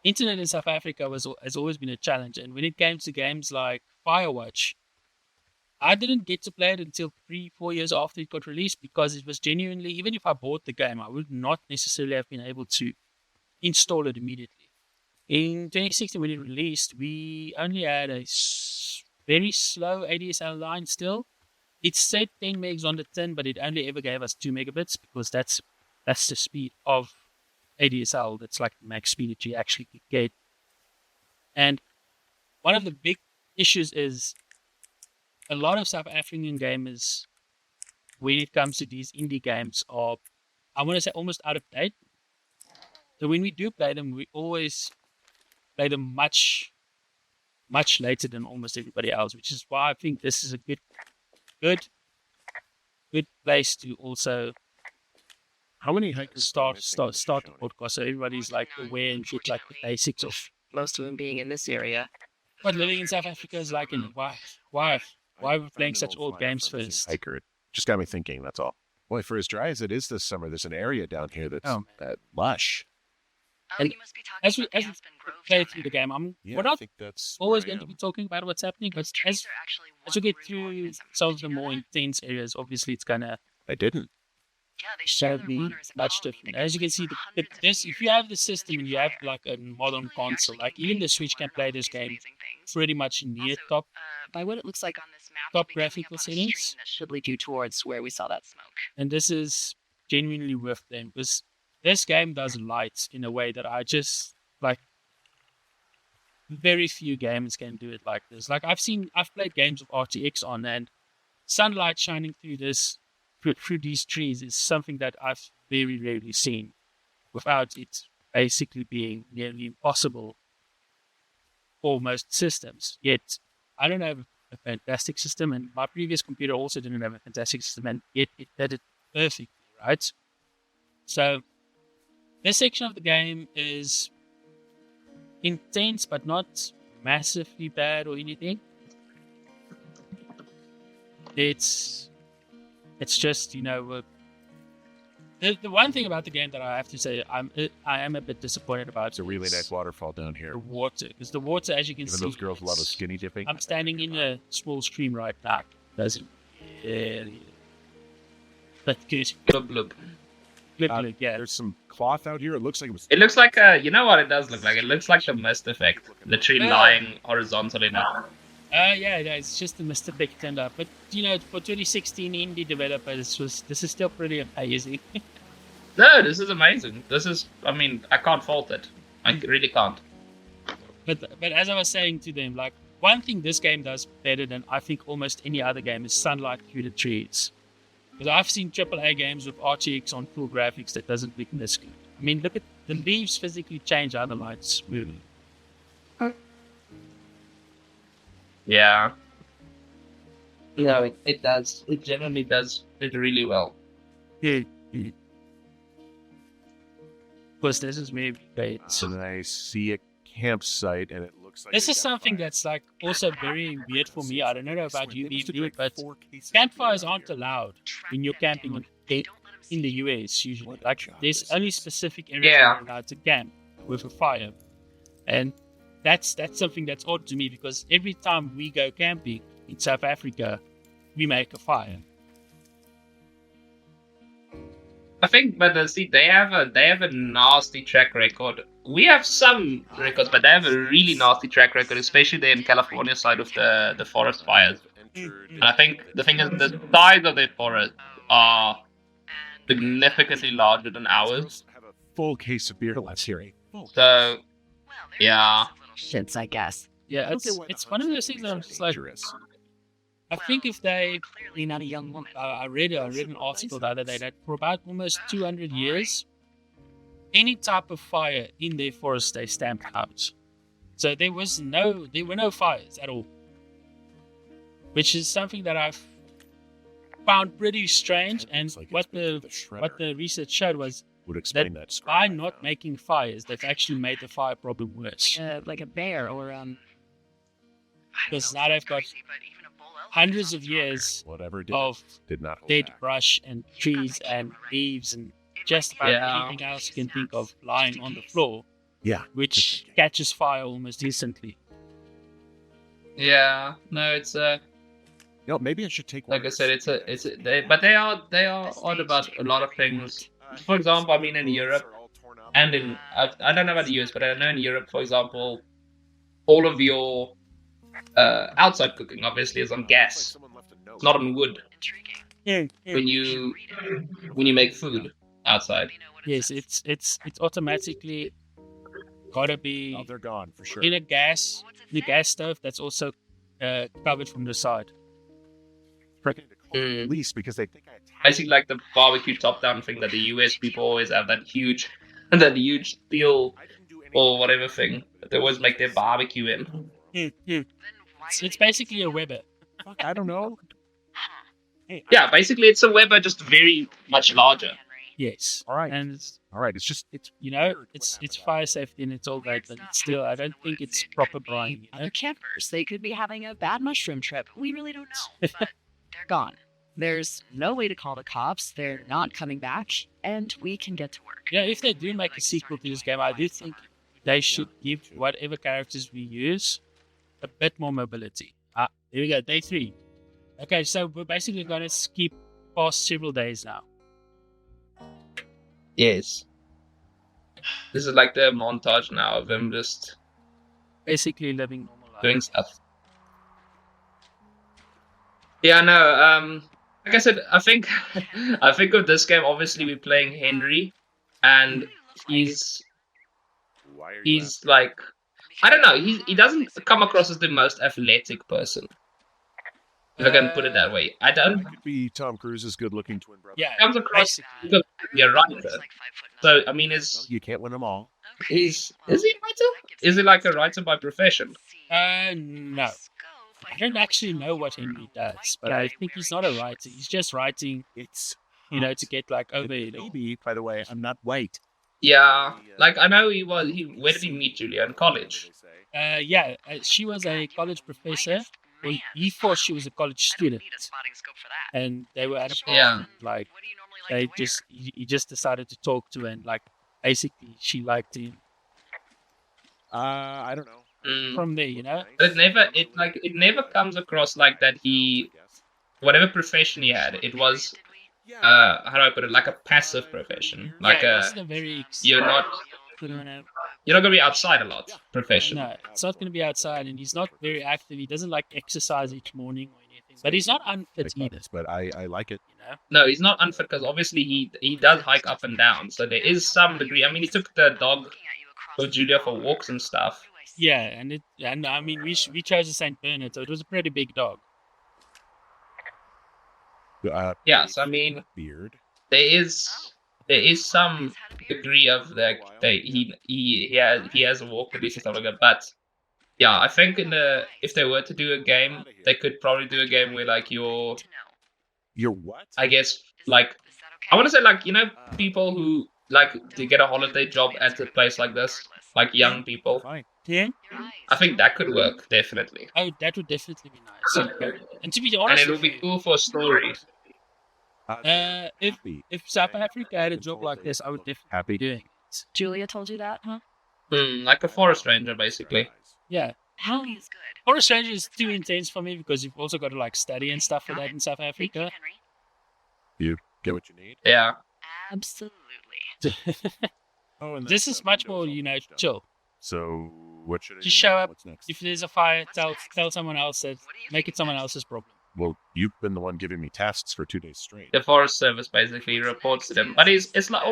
internet in South Africa has always been a challenge, and when it came to games like Firewatch, I didn't get to play it until 3-4 years after it got released because it was genuinely, even if I bought the game, I would not necessarily have been able to install it immediately. In 2016, when it released, we only had a very slow ADSL line still. It said 10 megs on the tin, but it only ever gave us 2 megabits because that's the speed of ADSL. That's like the max speed that you actually could get. And one of the big issues is a lot of South African gamers, when it comes to these indie games, are, I want to say, almost out of date. So when we do play them, we always play them much later than almost everybody else, which is why I think this is a good place to also how many hikers start the podcast, so everybody's like aware and get like the basics of most of them being in this area. But living in South Africa is like, why are we playing Found such an old flyer games from a first? hiker. It just got me thinking, that's all. Boy, for as dry as it is this summer, there's an area down here that's lush. Oh, And you must be talking As we about the Aspen Grove play down through there. the game, Yeah, we're I not think that's always where I going to am. be talking about what's happening, but Those trees as are actually as we get one-word through organisms. some Did of the you know more that? intense areas, obviously it's gonna I didn't. Yeah, they share show their me water as a much colony different. that As you can live see, for the hundreds of this years if you have the even system and through you have fire. like a modern People, you're console, actually like getting even paid the to Switch can learn play all this these game amazing things. pretty much near Also, top by what it looks like on this map, top you'll be coming graphical up on a settings. stream that should lead you towards where we saw that smoke. And this is genuinely worth them because this game does light in a way that I just like. Very few games can do it like this. Like I've played games of RTX on, and sunlight shining through these trees is something that I've very rarely seen without it basically being nearly impossible for most systems. Yet I don't have a fantastic system, and my previous computer also didn't have a fantastic system, and yet it did it perfectly, right? So this section of the game is intense, but not massively bad or anything. It's just the one thing about the game that I have to say I am a bit disappointed about. It's a really is nice waterfall down here. the water, because the water, as you can Even see, those girls love a it's- skinny dipping. I'm standing in a small stream right now. Doesn't but good. Blub, blub. Glib, yeah. There's some cloth out here. It looks like it was. It looks like you know what it does look like? It looks like the mist effect. The tree Yeah. lying horizontally now. Yeah, it's just a Mr. Big turned up. But for 2016 indie developers, this is still pretty amazing. No, this is amazing. I can't fault it. I really can't. But as I was saying to them, like one thing this game does better than I think almost any other game is sunlight through the trees. Because I've seen AAA games with RTX on full graphics that doesn't look this good. I mean, look at the leaves physically change how the light's moving. Yeah. No, it does. It generally does it really well. Because this is maybe great. So then I see a campsite, and it looks like This they is got something fire. that's like also very weird for me. I don't know about you, They must have BB, drank but 4 cases of campfires beer aren't here. allowed when you're Track them camping down. in Don't let 'em in the see you. US usually. What a Like job there's this only is. specific areas Yeah. you're allowed to camp with a fire. And that's something that's odd to me because every time we go camping in South Africa, we make a fire. I think, but see, they have a nasty track record. We have some records, but they have a really nasty track record, especially there in California side of the forest fires. And I think the thing is, the size of their forests are significantly larger than ours. Have a full case of beer last year. So, yeah. Shits, I guess. Yeah, Look at what it's one of those things that I'm just like, dangerous. I think if they Clearly not a young woman. I read an article the other day that for about almost 200 years, any type of fire in their forest they stamped out. So there were no fires at all, which is something that I've found pretty strange. And Looks like what it's been the through what the research showed was would explain that. by not making fires, they've actually made the fire problem worse. Like a bear or Because now they've got hundreds of years Whatever it did, of did not hold dead back. brush and trees and leaves and just about Yeah. anything else you can think of lying on the floor, Yeah. which catches fire almost instantly. Yeah. No, it's Maybe I should take. like I said, but they are odd about a lot of things. For example, I mean in Europe and in I don't know about the US, but I know in Europe, for example, all of your outside cooking obviously is on gas, not on wood. When you make food outside. Yes, it's automatically gotta be Oh, they're gone for sure. in the gas stove that's also covered from the side. Threatening to call the police because they think I attacked. Basically, like the barbecue top-down thing that the US people always have, that huge steel I didn't do anything. or whatever thing that they always make their barbecue in. It's basically a Weber. Fuck, I don't know. Hey, Yeah, basically it's a Weber, just very much larger. Yes. All right. And it's, All right. It's you know, it's fire safety and it's all that, but it's still, I don't think it's proper brine. You know? Other campers, they could be having a bad mushroom trip. We really don't know, but they're gone. There's no way to call the cops. They're not coming back, and we can get to work. Yeah, if they do make a sequel to this game, I do think they should give whatever characters we use a bit more mobility. Here we go, day 3. Okay, so we're basically going to skip past several days now. Yes. This is like the montage now of him just Basically living normal life. doing stuff. Yeah, no. Like I said, I think with this game, obviously we're playing Henry, and he's like, I don't know. He doesn't come across as the most athletic person. If I can put it that way, I don't. could be Tom Cruise's good-looking twin brother. Yeah, Comes across basically. because you're a writer. So I mean, You can't win them all. is he a writer? Is he like a writer by profession? No. I don't actually know what Henry does, but I think he's not a writer. He's just writing, It's you know, to get like over it. maybe. By the way, I'm not white. Yeah, like I know he was. Where did he meet Julia in college? She was a college professor. Well, he thought she was a college student, and they were at a point Yeah. like he just decided to talk to her, and like basically she liked him I don't know. Mm. from there, you know. But it never comes across like that. He, whatever profession he had, it was how do I put it? Like a passive profession. Like it wasn't a very you're not gonna be outside a lot profession. no, it's not going to be outside, and he's not very active. He doesn't like exercise each morning or anything, but he's not unfit either. But I like it. You know. No, he's not unfit because obviously he does hike up and down. So there is some degree. I mean, he took the dog with Julia for walks and stuff. Yeah, and I mean we chose a Saint Bernard, so it was a pretty big dog. Yeah, so I mean, Beard. there is some degree of that he has a walk at least and stuff like that. But yeah, I think if they were to do a game, they could probably do a game where like You're what? I guess like I want to say like people who like to get a holiday job at a place like this, like young people. Fine. Yeah. I think that could work definitely, Oh, that would definitely be nice. And to be and honest, it would be cool for a story. if South Africa had a job like this, I would definitely Happy. be doing it. Julia told you that, huh? Like a forest ranger, basically. Yeah. Hell, he's good. Forest Ranger is too intense for me because you've also got to like study and stuff for that in South Africa. You get what you need. Yeah. Absolutely. Oh, and This is much more, chill. So what should I Just do show now? up. What's next? If there's a fire, tell someone else that, make it someone else's problem. Well, you've been the one giving me tasks for 2 days straight. The Forest Service basically reports to them, but it's like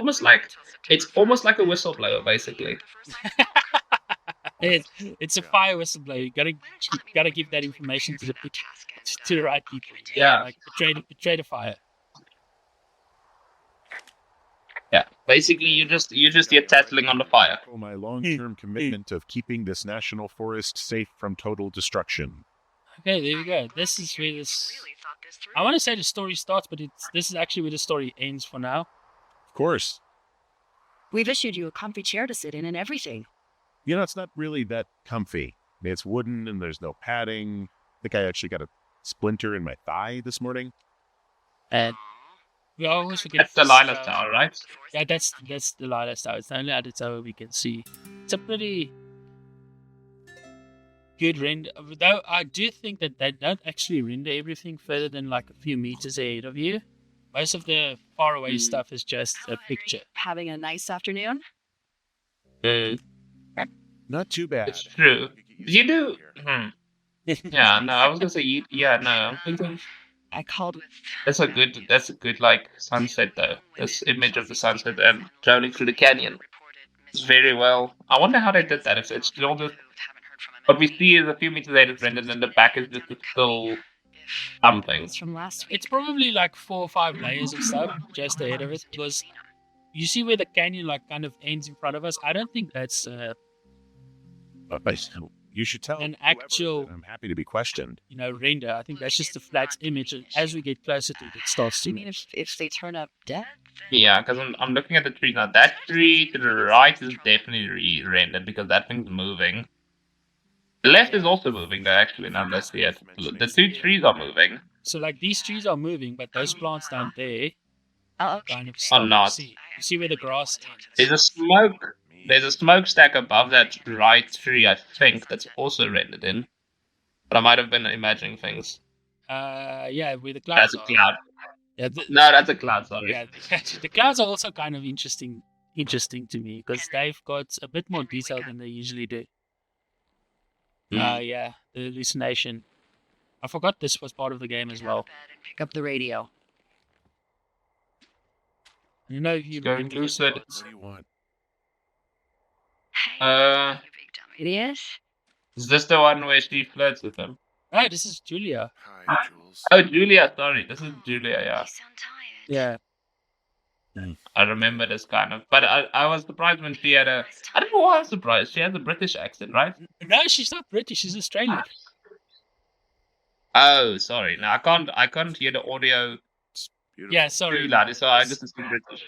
almost like a whistleblower, basically. It's a fire whistleblower. You gotta give that information to the right people. Yeah. Like betray the fire. Yeah, basically you're tattling on the fire. For my long-term commitment of keeping this national forest safe from total destruction. Okay, there we go. This is where this. I want to say the story starts, but this is actually where the story ends for now. Of course. We've issued you a comfy chair to sit in and everything. You know, it's not really that comfy. It's wooden and there's no padding. I think I actually got a splinter in my thigh this morning. And we always forget. That's the Lila's Tower, right? Yeah, that's the Lila's Tower. It's the only other tower we can see. It's a pretty good render, though I do think that they don't actually render everything further than like a few meters ahead of you. Most of the faraway stuff is just a picture. Having a nice afternoon? Not too bad. It's true. You do. Yeah, no, I was gonna say you. Yeah, no, I'm thinking I called with... that's a good like sunset though. This image of the sunset and traveling through the canyon. It's very well. I wonder how they did that. If it's still just what we see is a few meters later rendered, and the back is just still something. It's from last week. It's probably like 4 or 5 layers of stuff just ahead of it, because you see where the canyon like kind of ends in front of us. I don't think that's You should tell an whoever actual, that I'm happy to be questioned. render. I think that's just a flat image. And as we get closer to it, it starts to. I mean, if they turn up dead, Yeah, because I'm looking at the tree now. That tree to the right is definitely rendered because that thing's moving. The left is also moving, though, actually, now that I see it. The two trees are moving. So, like, these trees are moving, but those plants down there okay. kind of stop. not. You see where the grass ends. There's a smokestack above that right tree, I think, that's also rendered in. But I might have been imagining things. Yeah, where the clouds That's a are. cloud. Yeah, No, that's a cloud, sorry. yeah, the clouds are also kind of interesting to me because they've got a bit more detail than they usually do. Yeah, the hallucination. I forgot this was part of the game as well. Pick up the radio. You know, if you Going lucid. What do you want? Uh, You big dumb idiot. is this the one where she flirts with him? Oh, this is Julia. Hi, Jules. Oh, Julia, sorry. This is Julia, yeah. You sound tired. Yeah. I remember this kind of. But I was surprised when she had a. I don't know why I was surprised. She has a British accent, right? No, she's not British. She's Australian. Oh, sorry. No, I can't hear the audio Beautiful. Yeah, too sorry. loud, so I just assumed British.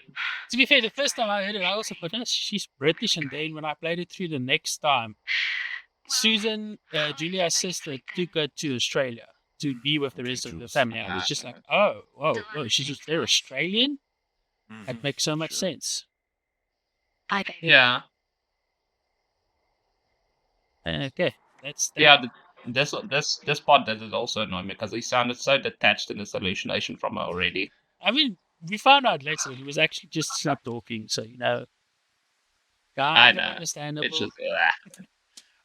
To be fair, the first time I heard it, I also thought, oh, she's British. And then when I played it through the next time, Susan, Julia's sister, took her to Australia to be with the rest of the family. I was just like, oh, whoa, they're Australian? That makes so much sense. I bet. Yeah. Okay, that's that. Yeah, this part does it also annoy me because he sounded so detached in his hallucination from her already. I mean, we found out later that he was actually just stopped talking, so I kind know. of understandable. It's just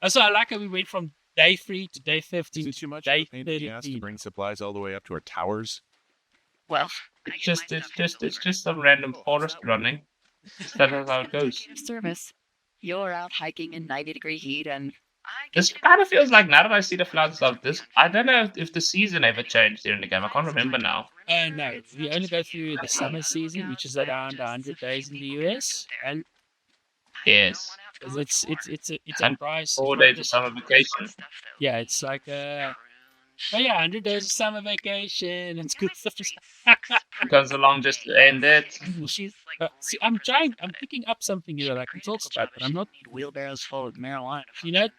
Also, I like how we went from day 3 to day 15 Is it too much day of a pain in the ass to 13. bring supplies all the way up to our towers? Well, it's just some random forest running. That's how it goes. service. You're out hiking in 90-degree heat, and This kind of feels like now that I see the floods stuff. This I don't know if the season ever changed during the game. I can't remember now. No, we only go through the summer season, which is around 100 days in the US, and Yes, 'cause it's a And price. 4 days of summer vacation. Yeah, it's like 100 days of summer vacation. It's good stuff. Comes along just to end it. she's See, I'm picking up something here that I can talk about, but I'm not. wheelbarrows full of marijuana.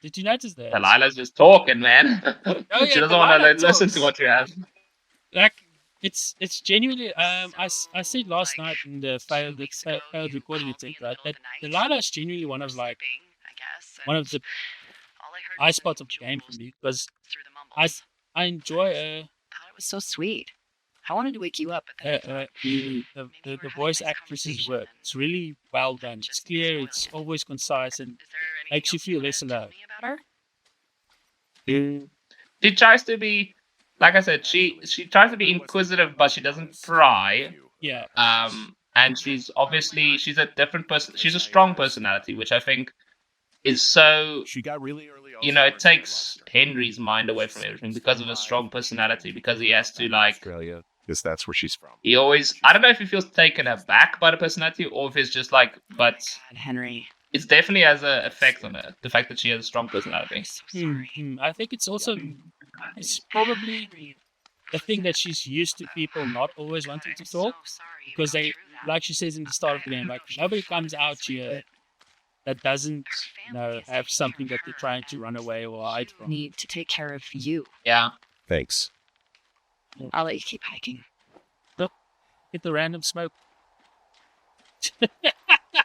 Did you notice that? Delilah's just talking, man. Oh, She yeah, doesn't want to Delilah listen talks. to what you have. Like, it's genuinely. I said last night in the failed recording attempt, right? That Delilah is genuinely one of the eye spots of the game for me because I enjoy thought it was so sweet. I wanted to wake you up, but then the voice actress's work. It's really well done. It's clear. It's always concise and makes you feel less alone. about her? She tries to be, like I said, she tries to be inquisitive, but she doesn't pry. Yeah. And she's a different person. She's a strong personality, which I think is so. She got really early. It takes Henry's mind away from everything because of his strong personality. Because he has to Australia, because that's where she's from. he always. I don't know if he feels taken aback by the personality or if it's just like, but God, Henry. it's definitely has an effect on her. The fact that she has a strong personality. I'm so sorry. I think it's probably the thing that she's used to people not always wanting to talk because they, like she says in the start of the game, like nobody comes out here that doesn't have something that they're trying to run away or hide from. Need to take care of you. Yeah. Thanks. I'll let you keep hiking. Hit the random smoke.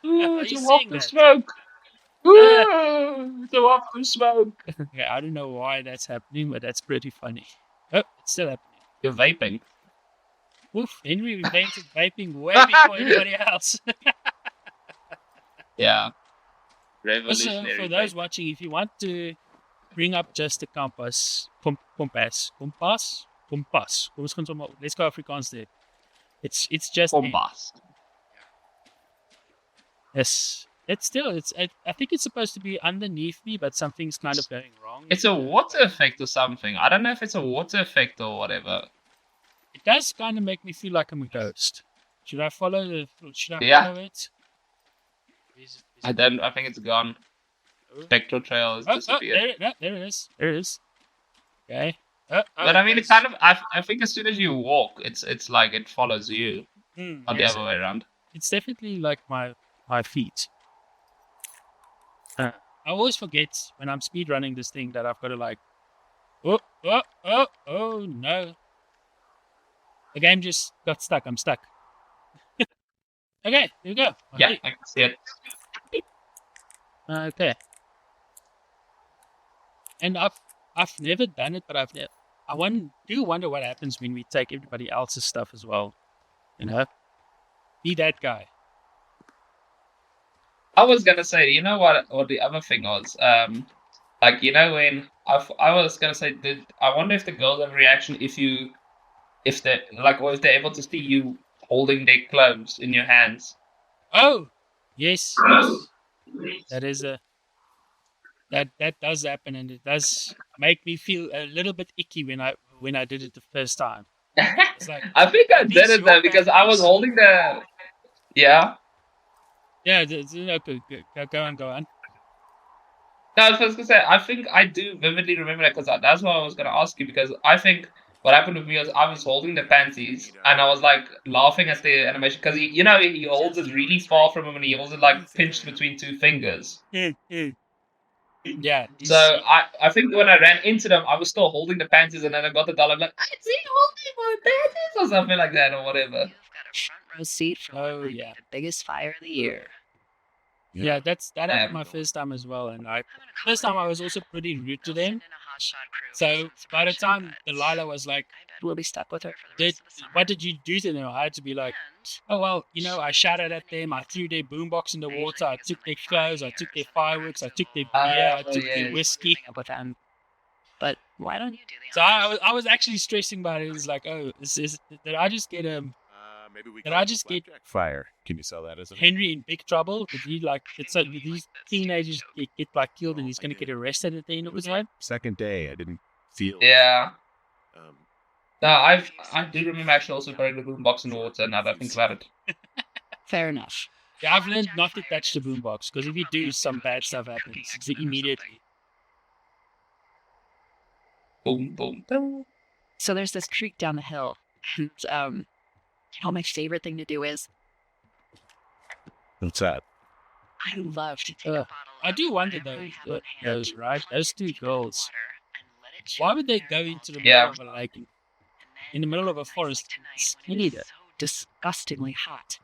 Ooh, Are it's you a seeing waft of that? smoke. Ooh, it's a waft of smoke. Okay, I don't know why that's happening, but that's pretty funny. Oh, it's still happening. You're vaping. Oof, Henry invented vaping way before anybody else. Yeah. Also, Revolutionary. for those watching, if you want to bring up just the compass. Kom ons gaan let's go Afrikaans there. It's just bombast. yes. I think it's supposed to be underneath me, but something's kind of going wrong. It's a water effect or something. I don't know if it's a water effect or whatever. It does kind of make me feel like I'm a ghost. Should I follow Yeah. follow it? I don't. I think it's gone. spectral trail has disappeared. There it is. There it is. Okay. But I mean, it kind of. I think as soon as you walk, it's like it follows you, not the yes. other way around. It's definitely like my feet. I always forget when I'm speed running this thing that I've got to like. Oh no! The game just got stuck. I'm stuck. Okay, here we go. Yeah, Okay. I can see it. Okay. And I've never done it, but I do wonder what happens when we take everybody else's stuff as well. You know, be that guy. I was gonna say, you know what the other thing was? Like you know when I was gonna say, I wonder if the girls have a reaction if they're like, or if they're able to see you holding their clothes in your hands. Oh, yes. That is that does happen, and it does make me feel a little bit icky when I did it the first time. It's like, I think I these did it your though because I was panties? holding the. Yeah. Yeah, okay, go on. No, I was just gonna say, I think I do vividly remember that because that's what I was gonna ask you because I think what happened with me was I was holding the panties and I was like laughing at the animation because he holds it really far from him and he holds it like pinched between two fingers. Yeah. So I think when I ran into them, I was still holding the panties and then I got the doll. I'm like, I see you holding my panties or something like that or whatever. You've got a front row seat for Oh, what might be yeah. the biggest fire of the year. Yeah, that happened my Yeah. first time as well, and I'm gonna call first it time I there. was also pretty rude to Go send them. in a hotshot crew So with some by the scratch time cuts. Delilah was like, I bet we'll be stuck with her for the rest of the summer. what did you do to them? I had to be like, And oh well, I shouted at them, I threw their boombox in the water, I took their clothes, I took their fireworks, I took their beer, I took their yeah. whiskey. up with them. But why don't you do the So honors? I was actually stressing about it. It was like, oh, did I just get Maybe we Did call I it just get Blackjack Fire? Can you sell that as a Henry in big trouble? Did he like these teenagers get like killed and he's gonna get arrested at the end of his life? second day? I didn't feel. Yeah. Um, No, I do remember actually also throwing the boombox in the water now that I think about it. Fair enough. Yeah, I've learned not to touch the boombox because if you do, some bad stuff happens. It's immediately. Boom, boom, boom. So there's this creek down the hill. And my favorite thing to do is what's that? I love to take a bottle. I do wonder whatever I though, have on hand, those right, those two stick it in girls. water, and let it chill Why would they there go all into the day. middle Yeah. of a lake And in the then middle of a nights like forest? tonight You when need it's it. so disgustingly hot.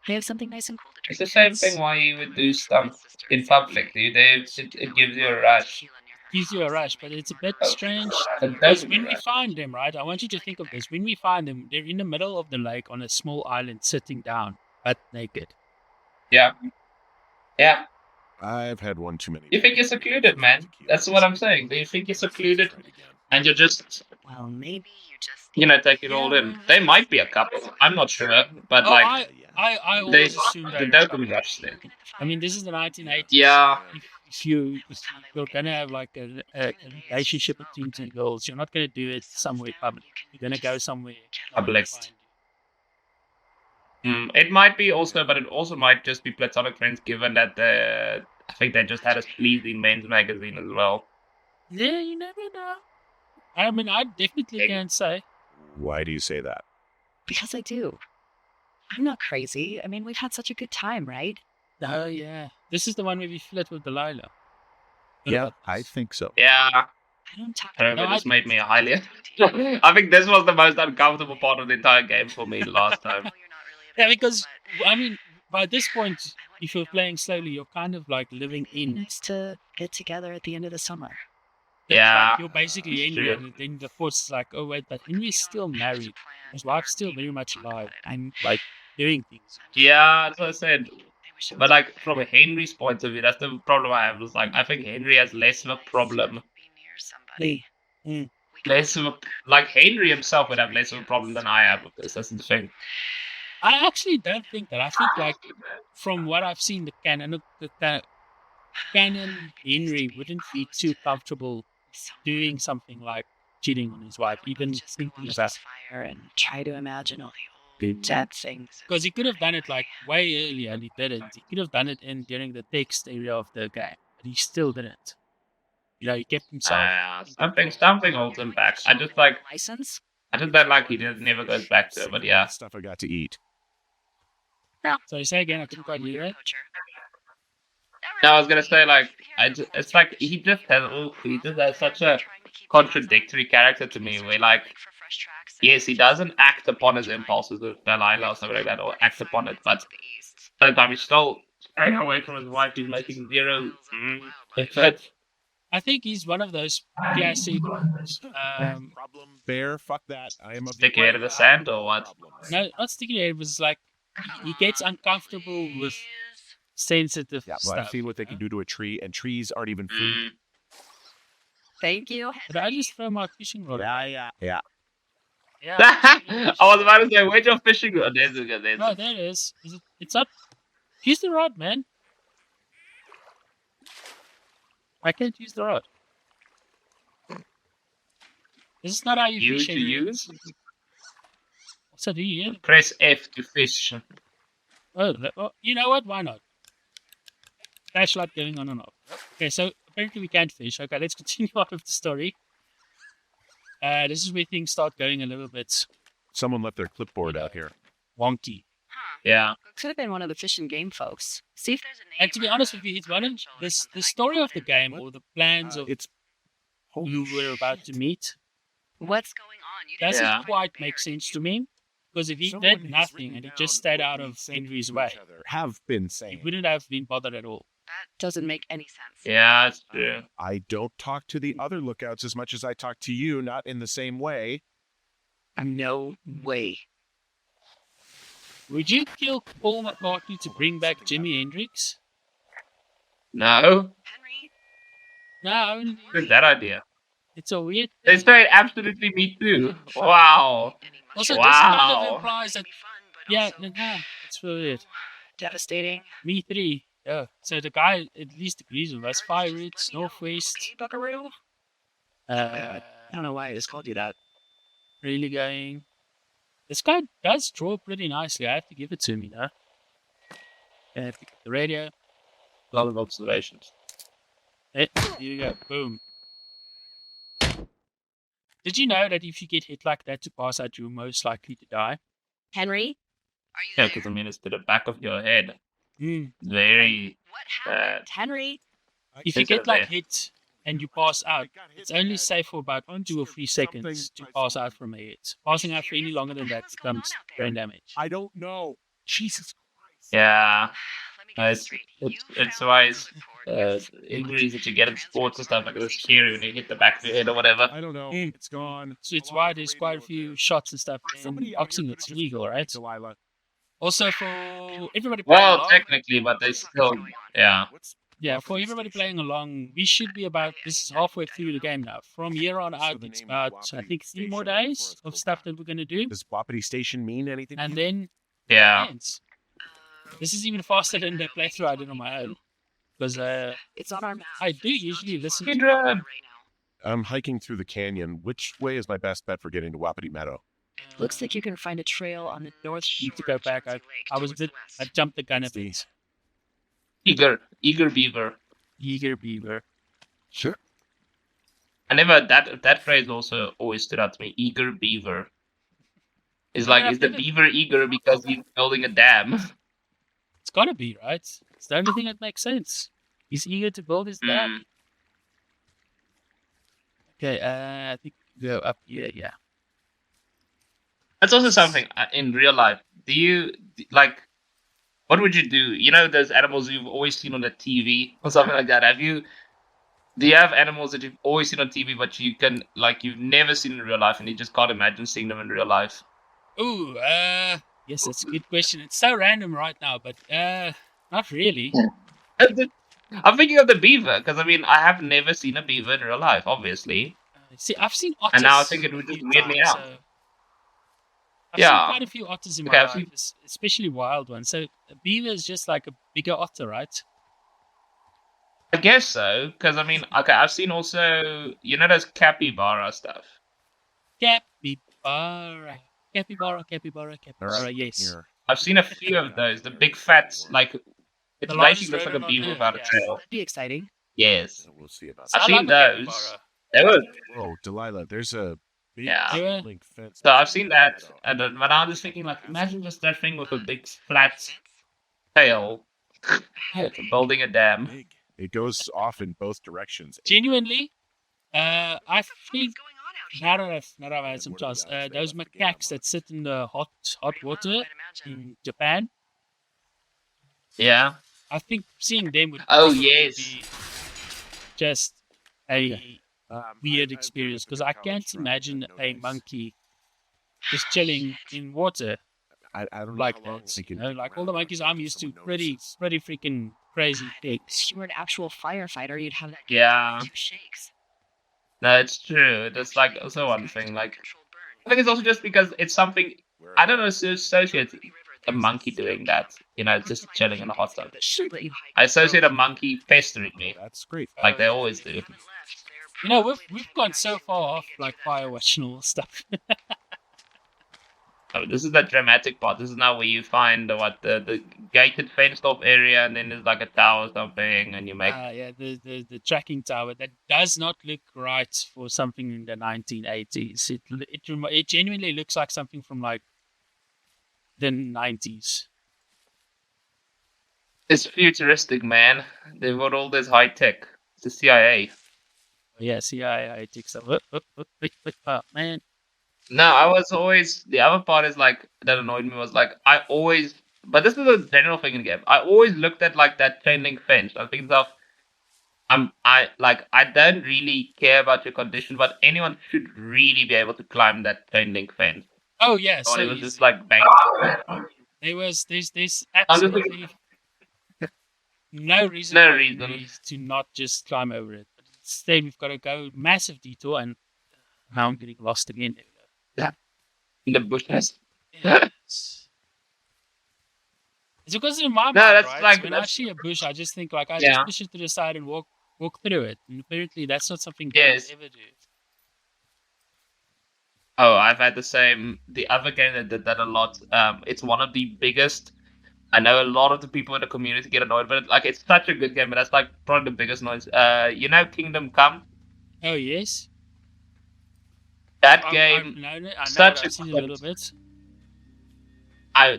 I have something nice and cool to It's drink. the same It's thing why you would do my stuff sister's in public. It gives you a rush. tequila near her Gives you a house. rush, but it's a bit Oh, strange. But Because doesn't when we rush. find them, right, I want you to think of this. When we find them, they're in the middle of the lake on a small island sitting down, butt naked. Yeah. Yeah. I've had one too many. You think you're secluded, man. That's what I'm saying. You think you're secluded and you're just, Well, maybe you just take it all in. They might be a couple. I'm not sure. But Oh, like, I they, always assume the that. dopamine rush there. I mean, this is the 1980s. Yeah. If you're gonna have like a relationship between two girls, you're not gonna do it somewhere public. You're gonna go somewhere Public. find It might be also, but it also might just be platonic friends given that I think they just had a sleazy men's magazine as well. you. Yeah, you never know. I mean, I definitely can't say. Why do you say that? because I do. I'm not crazy. I mean, we've had such a good time, right? Oh yeah, this is the one where we flirt with Delilah. Yeah, I think so. Yeah. I don't talk I don't know, No, it just I- made me highly. I think this was the most uncomfortable part of the entire game for me last time. Yeah, because I mean, by this point, if you're playing slowly, you're kind of like living in. Nice to get together at the end of the summer. Yeah. Like, you're basically Henry, Sure. and then the force is like, oh wait, but Henry's still married. His wife's still very much alive. I'm like doing things. Yeah, that's what I said. But like from a Henry's point of view, that's the problem I have. Is like I think Henry has less of a problem. Be near somebody. Less of a, like Henry himself would have less of a problem than I have with this. That's the thing. I actually don't think that. I think like from what I've seen, the canon Henry wouldn't be too comfortable doing something like cheating on his wife, even Just go thinking watch about. this fire and try to imagine all the old dead things. Because he could have done it like way earlier, and he didn't. He could have done it during the text area of the game, but he still didn't. He kept himself. Something holds him back. I just don't like he never goes back to it, but yeah. Stuff I got to eat. So you say again, I couldn't quite hear it. No, I was gonna say it's like he just has such a contradictory character to me. Where yes, he doesn't act upon his impulses with Delilah or something like that, or act upon it, but at the time he's still staying away from his wife. He's making zero effort. I think he's one of those classic. Problem bear, fuck that. I am a Stick your head in the sand or what? No, not sticking it. It was like he gets uncomfortable with sensitive Yeah, well, stuff. I've seen what they can do to a tree, and trees aren't even food. Thank you. But I just throw my fishing rod. Yeah. Yeah. I was about to say, where's your fishing rod? There's it. No, there it is. It's not. Use the rod, man. I can't use the rod. This is not how you Use fish. to use? So do you? Press F to fish. Oh, you know what? Why not? Flashlight going on and off. Okay, so apparently we can't fish. Okay, let's continue on with the story. This is where things start going a little bit Someone left their clipboard out here. wonky. Yeah. Could have been one of the Fish and Game folks. See if there's a name. And to be honest with you, it's one of the story of the game or the plans of It's who we're about to meet What's going on? You doesn't Yeah. quite make sense to me. Because if he someone did who's nothing written and he down just stayed what out we of say Henry's to way, each other, have been he saying. wouldn't have been bothered at all. That doesn't make any sense. Yeah, it's true. I don't talk to the other lookouts as much as I talk to you, not in the same way. No way. Would you kill Paul McCartney to bring back Jimi Hendrix? No? Henry, No, What's that idea? it's a weird. They say absolutely me too. Wow. Also, Wow. this kind of implies that. Be fun, but Yeah, also no, it's weird. devastating. Me 3. Yeah. So the guy at least agrees with us. Fire Roots, Northwest. Hey, Buckaroo. Uh, I don't know why I just called you that. really going. This guy does draw pretty nicely. I have to give it to him, you know. Pick up the radio. A lot of observations. Here you go. Boom. Did you know that if you get hit like that to pass out, you're most likely to die? Henry, are you Yeah, there? because I mean, it's to the back of your head. Mm. Very What happened? Henry, If you Consider get like that. hit and you pass out, it's only safe for about 2 or 3 seconds to pass out from a hit. Passing out for any longer than that becomes brain damage. I don't know. Jesus Christ. Yeah. let me get this It's straight. it's wise. Injuries that you get in sports and stuff like this scary when you hit the back of your head or whatever. I don't know. Mm. It's gone. So it's why there's quite a few shots and stuff in boxing that's legal, right? Delilah. Also for everybody playing Well, along, technically, but they still, yeah. yeah, for everybody playing along, we should be about, this is halfway through the game now. From here on out, it's about, I think, 3 more days of stuff that we're going to do. Does Wapiti Station mean anything? And then Yeah. ends. This is even faster than the playthrough I did on my own. Because It's on our map. I do usually listen to Kendra. Right now. I'm hiking through the canyon. Which way is my best bet for getting to Wapiti Meadow? Looks like you can find a trail on the north shore. need to go back. I was a bit, I jumped the gun a bit. Eager beaver. Eager beaver. Sure. I never that phrase also always stood out to me. Eager beaver. It's like, Yeah, is the I've never- beaver eager because he's building a dam? It's gotta be, right? It's the only thing that makes sense. He's eager to build his dam. Okay, I think we go up here, yeah. That's also something in real life. Do you like? What would you do? You know, those animals you've always seen on the TV or something like that. Do you have animals that you've always seen on TV, but you've never seen in real life, and you just can't imagine seeing them in real life? Ooh, yes, that's a good question. It's so random right now, but not really. I'm thinking of the beaver because I mean I have never seen a beaver in real life, obviously. See, I've seen otters. And now I think it would a just few weird me times, out. so I've Yeah. seen quite a few otters in Okay, my I've life, especially wild ones. So a beaver is just like a bigger otter, right? I guess so because I mean, okay, I've seen also those capybara stuff. Capybara. Yes. Here. I've seen a few of those. The big fat, like it The largest basically looks like a rodent on beaver Earth, without a yeah. tail. That'd be exciting. Yes. We'll see about I've I seen love a capybara. those. They were. Oh, Delilah, there's a big Yeah. Yeah. chain link fence. So I've seen that, and then, but I was just thinking, like, imagine just that thing with a big flat tail building a dam. Big. It goes off in both directions. Genuinely, I What's think going on out here? now that I've had some chance, those macaques that sit in the hot water I'd imagine. in Japan, Yeah. I think seeing them would Oh, probably yes. be just a weird experience, because I can't imagine a monkey just chilling in water I don't know like how long that. they can You know, be like all around the that monkeys before I'm used to, someone pretty notices. freaking crazy things. If you were an actual firefighter, you'd have that Yeah. 2 shakes. No, it's true. That's like also one thing. Like, I think it's also just because it's something I don't know. Associate a monkey doing that. You know, just chilling in a hot tub. I associate a monkey pestering me, That's great. like they always do. You know, we've gone so far off like Firewatch and all stuff. Oh, this is the dramatic part. This is now where you find the gated fenced off area, and then there's like a tower or something, and you make. Yeah, the tracking tower that does not look right for something in the 1980s. It genuinely looks like something from like the 90s. It's futuristic, man. They've got all this high tech. It's the CIA. Yeah, CIA takes up. Oh, man. No, I was always the other part is like that annoyed me was like I always, but this is a general thing in the game. I always looked at like that chain link fence. I think myself, I don't really care about your condition, but anyone should really be able to climb that chain link fence. Oh yeah, So so it was easy. just like bang. There's I'm just absolutely no reason No for reason. me to not just climb over it. But instead, we've got to go massive detour, and now I'm getting lost again. There we go. In the bushes. It's because in my mind, that's right? like- When I see a bush, I just think like I Yeah. just push it to the side and walk through it. And apparently, that's not something Yes. games ever do. Oh, I've had the same. The other game that did that a lot. It's one of the biggest. I know a lot of the people in the community get annoyed, but like it's such a good game. But that's like probably the biggest noise. You know, Kingdom Come. Oh yes, That I've game. known it. I know such it. I've a seen a little bit.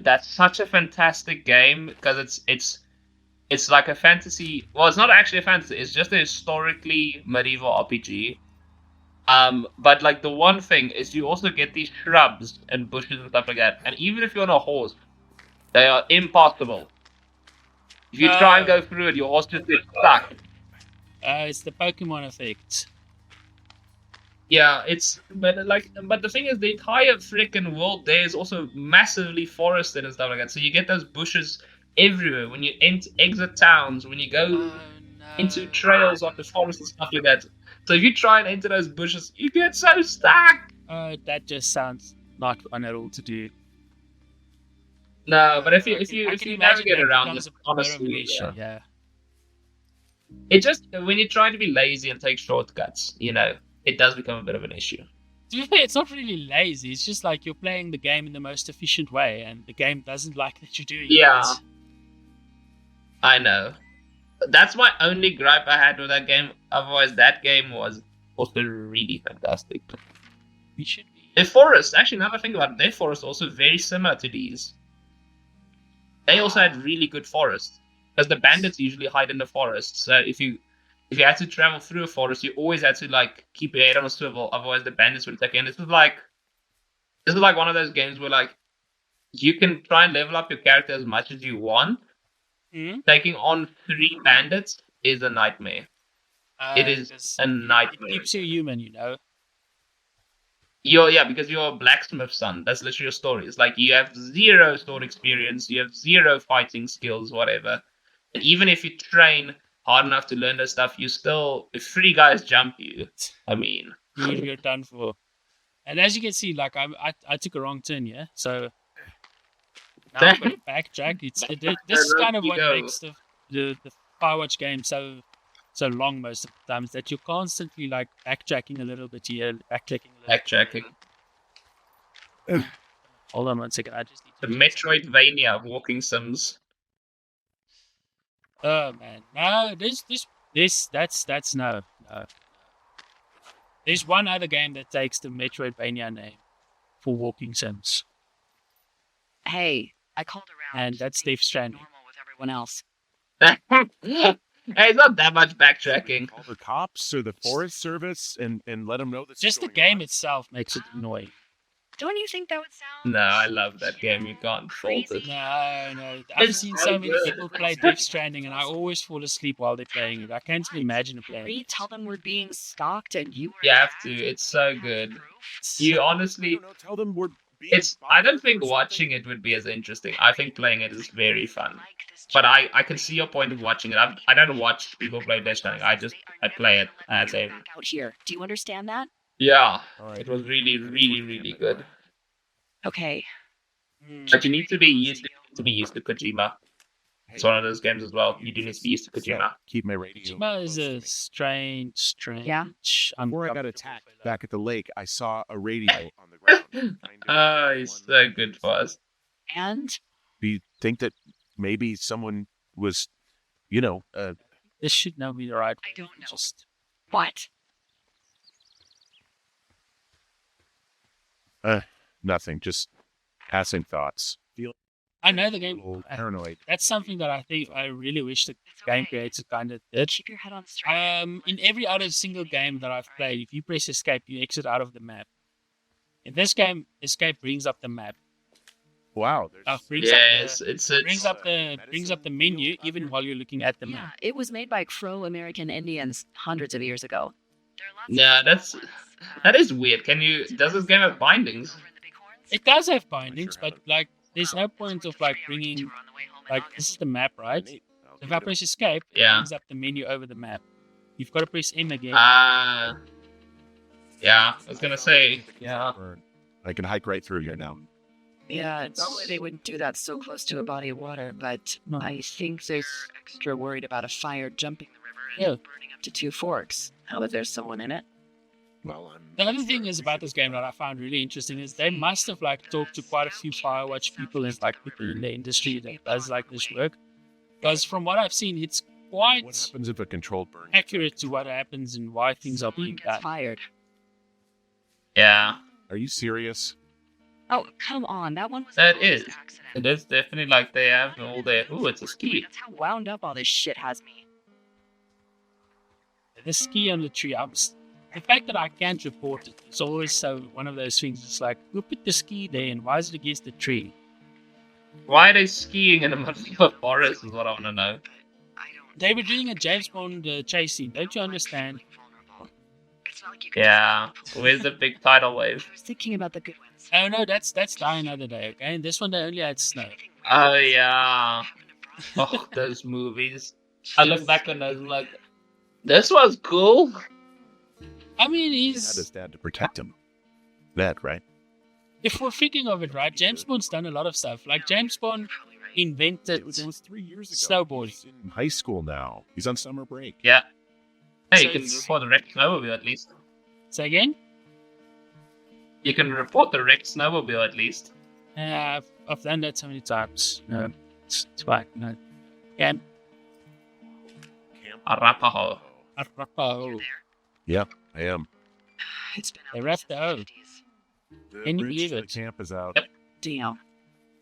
That's such a fantastic game because it's like a fantasy. Well, it's not actually a fantasy. It's just a historically medieval RPG. But like the one thing is you also get these shrubs and bushes and stuff like that. And even if you're on a horse, they are impossible. If you try and go through it, your horse just gets stuck. It's the Pokemon effect. Yeah, but the thing is, the entire freaking world there is also massively forested and stuff like that. So you get those bushes everywhere when you exit towns, when you go No. into trails of the forest and stuff like that. So if you try and enter those bushes, you get so stuck. That just sounds not fun at all to do. No, but if I you can imagine navigate that around becomes it, a honestly, motivation, yeah. it just when you try to be lazy and take shortcuts, you know, it does become a bit of an issue. To be fair, it's not really lazy. It's just like you're playing the game in the most efficient way, and the game doesn't like that you're doing Yeah. it. I know. That's my only gripe I had with that game. Otherwise, that game was also really fantastic. We should be. Their forests, actually, now that I think about it, their forests are also very similar to these. They also had really good forests. Because the bandits usually hide in the forest. So if you had to travel through a forest, you always had to like keep your head on a swivel, otherwise the bandits would attack you. And this is like one of those games where like you can try and level up your character as much as you want. Hmm? Taking on 3 bandits is a nightmare. It is because a it nightmare. keeps you human, you know. Because you're a blacksmith's son. That's literally your story. It's like you have 0 sword experience, you have 0 fighting skills, whatever. And even if you train hard enough to learn that stuff, you still, if 3 guys jump you, I mean, You're done for. And as you can see, like I took a wrong turn here, so now I'm going to backtrack. This is kind of what makes the Firewatch game so long most of the time, is that you're constantly like backtracking a little bit here, backtracking a little backtracking. bit. Hold on one second. I just need The to. Metroidvania of walking sims. Oh man, no, this That's no. There's one other game that takes the Metroidvania name for walking sims, Hey, I called around. and that's Things Death Stranding. normal with everyone else. Hey, it's not that much backtracking. Call the cops or the forest service and let them know this. Just the game itself makes it annoying. Don't you think that would sound? No, I love that game. You can't fault it. No. I've It's seen so so many good. people play Death Stranding, and I always fall asleep while they're playing it. I can't even imagine playing We it. tell them we're being stalked and you. You have to. It's so good. You honestly, Tell them we're. I don't think watching it would be as interesting. I think playing it is very fun. But I can see your point of watching it. I don't watch people play Death Stranding. I play it. And I say, Back out here. Do you understand that? yeah, All right. it was really, really, really good. Okay. But you need to be used to Kojima. It's one of those games as well. You do need to be used to Kojima. Keep my radio. Kojima is close to a me. strange. Yeah. Before I got uncomfortable attacked fellow. back at the lake, I saw a radio on the ground. Kind of Oh, he's so good for us. And Do you think that maybe someone was, This should now be the right. I don't know. Just what? nothing, just passing thoughts. Feel I know the a game. little paranoid. That's something that I really wish the game creators kind of did. Keep your head on straight. In every other single game that I've played, if you press escape, you exit out of the map. In this game, escape brings up the map. Wow. Brings Yes, up it's the, brings up the menu even while you're looking at the Yeah, map. it was made by Crow-American Indians hundreds of years ago. Yeah, that is weird. Does this game have bindings? It does have bindings, but like there's no point of like bringing like this is the map, right? If I press escape, it Yeah. brings up the menu over the map. You've got to press M again. Yeah, I was gonna say, yeah. I can hike right through here now. Yeah, normally they wouldn't do that so close to a body of water, but I think they're extra worried about a fire jumping the river and Yeah. burning up to two forks. How about there's someone in it? Well, The other thing is about this game that I found really interesting is they must have like talked to quite a few Firewatch people and like people in the industry that does like this work. Because from what I've seen, it's quite what happens if a controlled burn? accurate to what happens and why things are being Gets done. fired. Yeah, Are you serious? Oh, come on. That one was That a bonus is. accident. it is definitely like they have all their. Ooh, it's a ski. That's how wound up all this shit has me. The ski on the tree, the fact that I can't report it, it's always so one of those things. It's like, who put the ski there and why is it against the tree? Why are they skiing in the middle of a forest? Is what I want to know. I don't. They were doing a James Bond chase scene, don't you understand? It's not like you can Yeah, where's the big tidal wave? I was thinking about the good ones. Oh no, that's Die Another Day, okay? And this one they only had snow. Oh yeah. Oh, those movies. I look back on those like, this was cool. I mean, He had his he's dad to protect him. That, right? if we're thinking of it right, James Bond's done a lot of stuff. Like James Bond invented It was 3 years ago. snowboarding. He's in high school now. He's on summer break. Yeah. Hey, So you can it's- report the wrecked snowmobile at least. Say again? You can report the wrecked snowmobile at least. I've done that so many times. No, it's fine. No. Camp. Arapaho. Arapaho. I am. It's been They out wrapped since the O. 50s. The Can you bridge believe to the it? camp is out. Yep. Damn.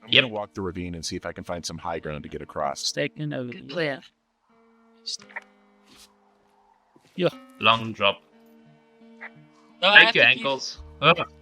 I'm Yep. gonna walk the ravine and see if I can find some high ground to get across. Staken over. Good plan. Long drop. No, I have Break your to give- ankles. Ugh.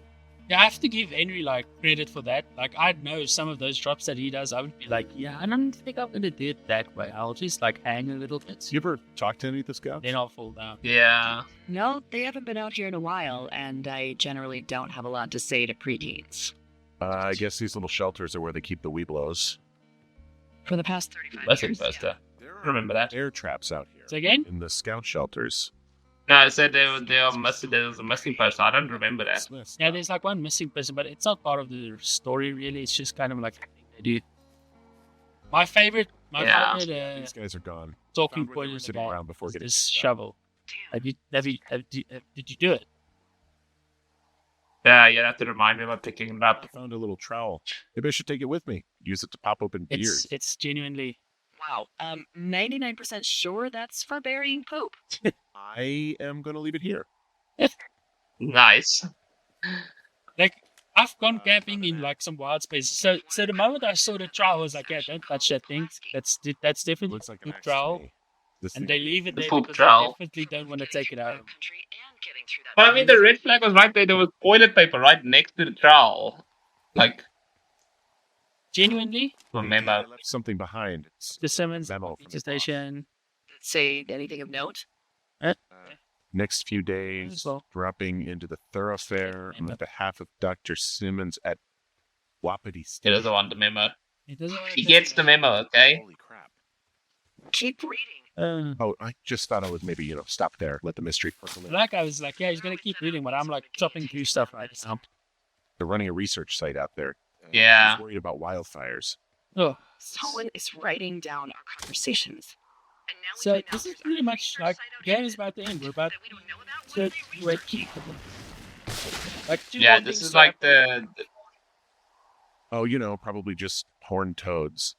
Yeah, I have to give Henry like credit for that. Like I'd know some of those drops that he does. I would be like, yeah, I don't think I'm gonna do it that way. I'll just like hang a little bit, You ever talk to any of the scouts? then I'll fall down. Yeah. No, they haven't been out here in a while, and I generally don't have a lot to say to preteens. I guess these little shelters are where they keep the Weeblos. For the past 35 Muzzle years. buster. There Remember that. Bear traps out here. So again, In the scout shelters. No, I said there was a missing post. I don't remember that. yeah, there's like one missing person, but it's not part of the story really. It's just kind of like a thing they do. My favorite Yeah. These guys are gone. talking Found where point they were in the sitting game around before is getting this picked up. shovel. Did you do it? Yeah, you have to remind me about picking it up. I found a little trowel. Maybe I should take it with me. Use it to pop open beers. It's genuinely Wow. 99% sure that's for burying poop. I am going to leave it here. Nice. Like, I've gone camping in like some wild spaces. So the moment I saw the trowel, I was like, yeah, don't touch that thing. That's definitely Looks like an poop axe to trowel. me. This And thing- they leave it The there poop because trowel. they definitely don't want to take it out. But I mean, the red flag was right there. There was toilet paper right next to the trowel. Like, Genuinely, remember. I left something behind. It's the Simmons memo from the boss. station. Say anything of note? Next few days, well. dropping into the thoroughfare on Memo. behalf of Dr. Simmons at Wapiti He Station. doesn't want the memo. It doesn't want to He take gets it the out. memo, okay? Holy crap. Keep reading. Oh, I just thought I would maybe, stop there, let the mystery percolate. Like I was like, yeah, he's gonna keep reading, but I'm like chopping through stuff right now. They're running a research site out there. Yeah. He's worried about wildfires. Oh, Someone is writing down our conversations. And now so we this is pretty much like the game is about to end. We're about to wait. Like two Yeah, more this things is to like happen. Oh, probably just horned toads.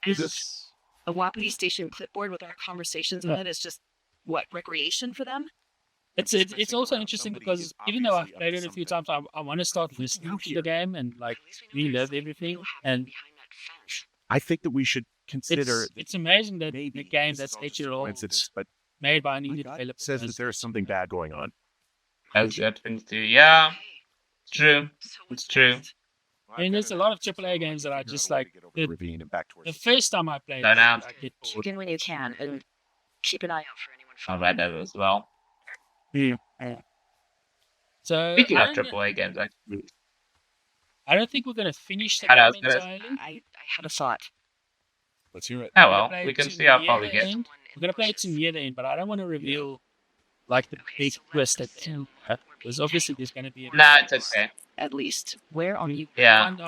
This a Wapiti Station clipboard with our conversations on Yeah. it is just what recreation for them. It's also interesting because even though I've played it a few times, I want to start listening to the game and like relive everything. And I think that we should consider it's amazing that maybe the game this that's is all just 8 year old coincidence, but made by an my indie gut developer says that there is something bad going on. As that things do. Yeah, it's true. It's true. I mean, there's a lot of AAA games that I just like. The Ravine and back towards the first time I played, Don't it, have. I get Check in when you can and keep an eye out for anyone. I'll write that as well. so Speaking I of don't, AAA games, actually. I don't think we're gonna finish the I know, I was game gonna- entirely. I had a thought. Let's hear it. Oh We're gonna well, play we it can to see how near far we the get. end. We're gonna play it to near the end, but I don't want to reveal like the big twist at the end. Because obviously there's gonna be a Nah, it's okay. At least, where are you? Yeah. want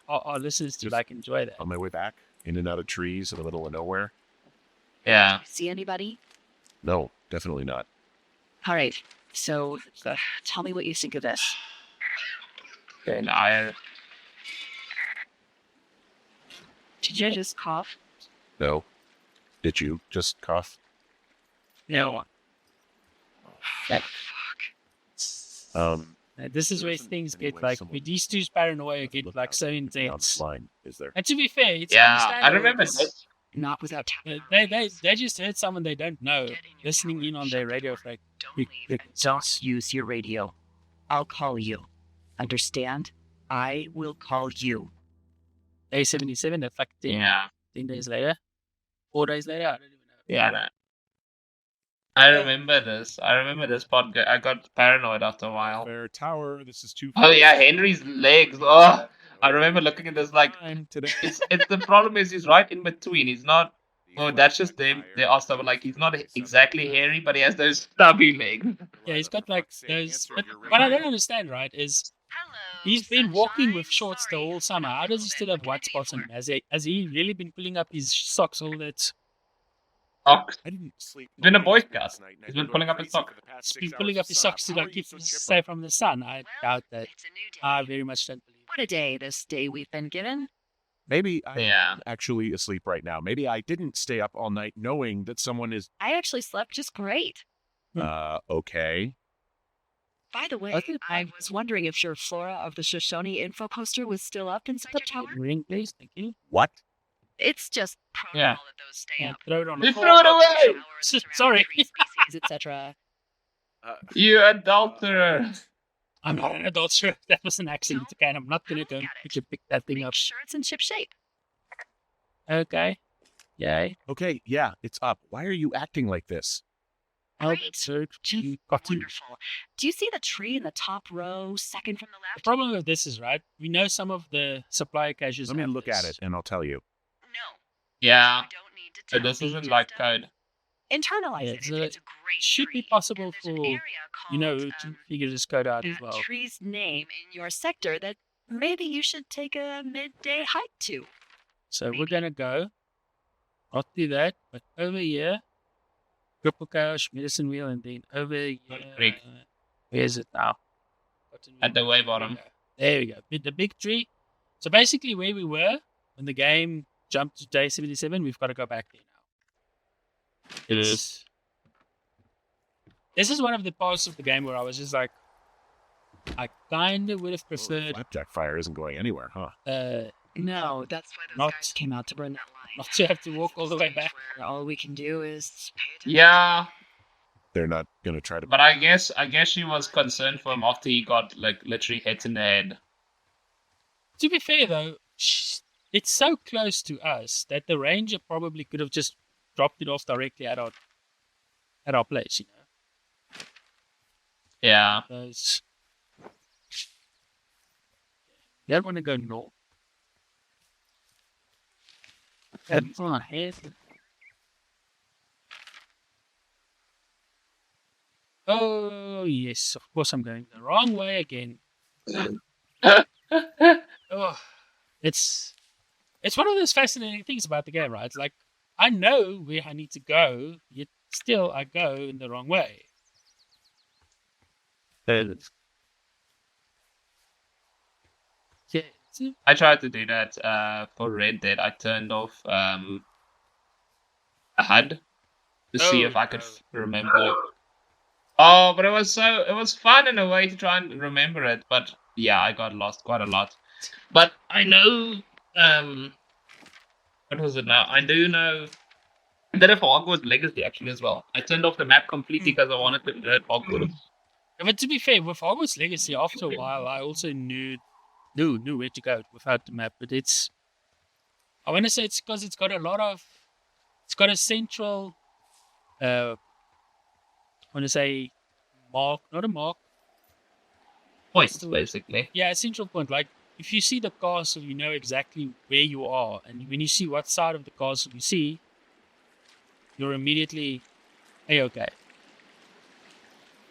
our listeners to Just- like enjoy that. On my way back, in and out of trees in the middle of nowhere. Yeah. See anybody? No, definitely not. All right. So, tell me what you think of this. Okay, now Did you just cough? No. Did you just cough? No. That- Um, This is where There things isn't get any way like someone with these two's paranoia get look like out so down this intense. line, is there? And to be fair, it's yeah, I understandable remember because, this. Not without tapping. They just heard someone they don't know listening in on their radio for like Don't use your radio. I'll call you. Understand? I will call you. day 77. That's like 10 days later, 4 days later. I don't even know. Yeah, no. I remember this. Podcast. I got paranoid after a while. Fair Tower, this is too Oh yeah, Henry's legs. Oh, I remember looking at this like Time today. it's the problem is he's right in between. He's not. Oh, that's just them. They are stubborn. Like he's not exactly hairy, but he has those stubby legs. Yeah, he's got like those. But what I don't understand, right, is he's been walking with shorts the whole summer. How does he still have white spots on him? Has he really been pulling up his socks all that? Socks. I didn't sleep. He's been a Boy last Scout. night, and He's I've been going pulling up his crazy socks. for the past He's 6 been pulling up hours. his socks to How are like you keep so him chipper? safe from the sun. I doubt that. It's a new day. I very much don't believe. What a day this day we've been given. Maybe I'm Yeah. actually asleep right now. Maybe I didn't stay up all night knowing that someone is I actually slept just great. okay. By the way, Okay. I was wondering if your Flora of the Shoshone info poster was still up in the tower. Ring, please. Thank you. What? It's just protocol Yeah. that those stay Yeah, up. throw it on the You floor. threw it away. Sorry. Etc. You adulterer. I'm not an adult, sir. That was an accident. Okay, and I'm not gonna go pick that thing Make up. sure it's in ship shape. Okay. Yay. Okay, yeah, it's up. Why are you acting like this? Oh, Great. sir, you got to. Wonderful. Do you see the tree in the top row, second from the The left? problem with this is, right, we know some of the supply caches. Let me have look this. at it and I'll tell you. No. Yeah. You don't need to So tell this me, isn't just, like code. Internalize Yeah, it. so It's a great should be tree. possible And there's an for, area you know, called, to figure this code out as that well. tree's name in your sector that maybe you should take a midday hike to. So we're gonna go. Not do that, but over here, Cripple Couch, Medicine Wheel, and then over here. Creek. Where's it now? At the way bottom. There we go. The big tree. So basically, where we were when the game jump to day 77. We've got to go back there now. It is. This is one of the parts of the game where I was just like, I kind of would have preferred Flapjack fire isn't going anywhere, huh? No, that's why those Not- guys came out to burn that line. not to have to walk all the way back. Where all we can do is pay attention. Yeah, They're not going to try to. but I guess she was concerned for him after he got like literally hit in the head. To be fair, though, it's so close to us that the ranger probably could have just dropped it off directly at our place, you know. Yeah. Those... You don't want to go north. That's on here. Oh, yes, of course I'm going the wrong way again. Oh, it's one of those fascinating things about the game, right? It's like, I know where I need to go, yet still I go in the wrong way. Yeah. I tried to do that for Red Dead. I turned off a HUD to see if I could remember. Oh, but it was fun in a way to try and remember it. But yeah, I got lost quite a lot. But I know, what was it now? I do know. I did it for Hogwarts Legacy actually as well. I turned off the map completely because I wanted to learn Hogwarts. But to be fair, with Hogwarts Legacy, after a while, I also knew where to go without the map. But I want to say it's because it's got a central, I want to say not a mark. Points, basically. Yeah, a central point. Like, if you see the castle, you know exactly where you are. And when you see what side of the castle you see, you're immediately A-okay.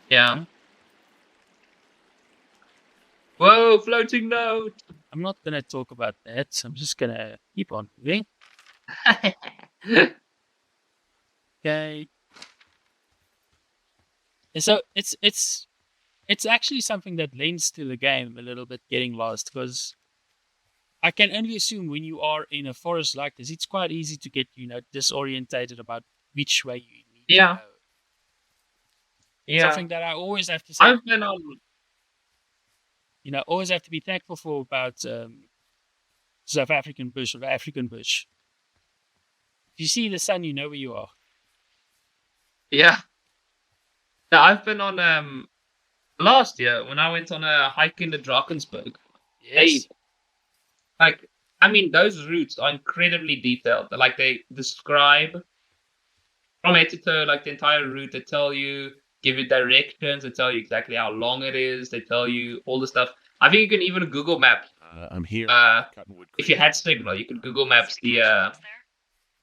Yeah. Whoa, floating note! I'm not going to talk about that. I'm just going to keep on moving. Okay. And so it's actually something that lends to the game a little bit getting lost, because I can only assume when you are in a forest like this, it's quite easy to get, disorientated about which way you need to go. Yeah. Something that I always have to say. I've been on. Always have to be thankful for about South African bush or the African bush. If you see the sun, you know where you are. Yeah. Now, I've been on last year when I went on a hike in the Drakensberg. Yes. Those routes are incredibly detailed. Like, they describe from head to toe, like the entire route. They tell you, give you directions. They tell you exactly how long it is. They tell you all the stuff. I think you can even Google Maps. I'm here. Cottonwood Creek. If you had signal, you could Google Maps the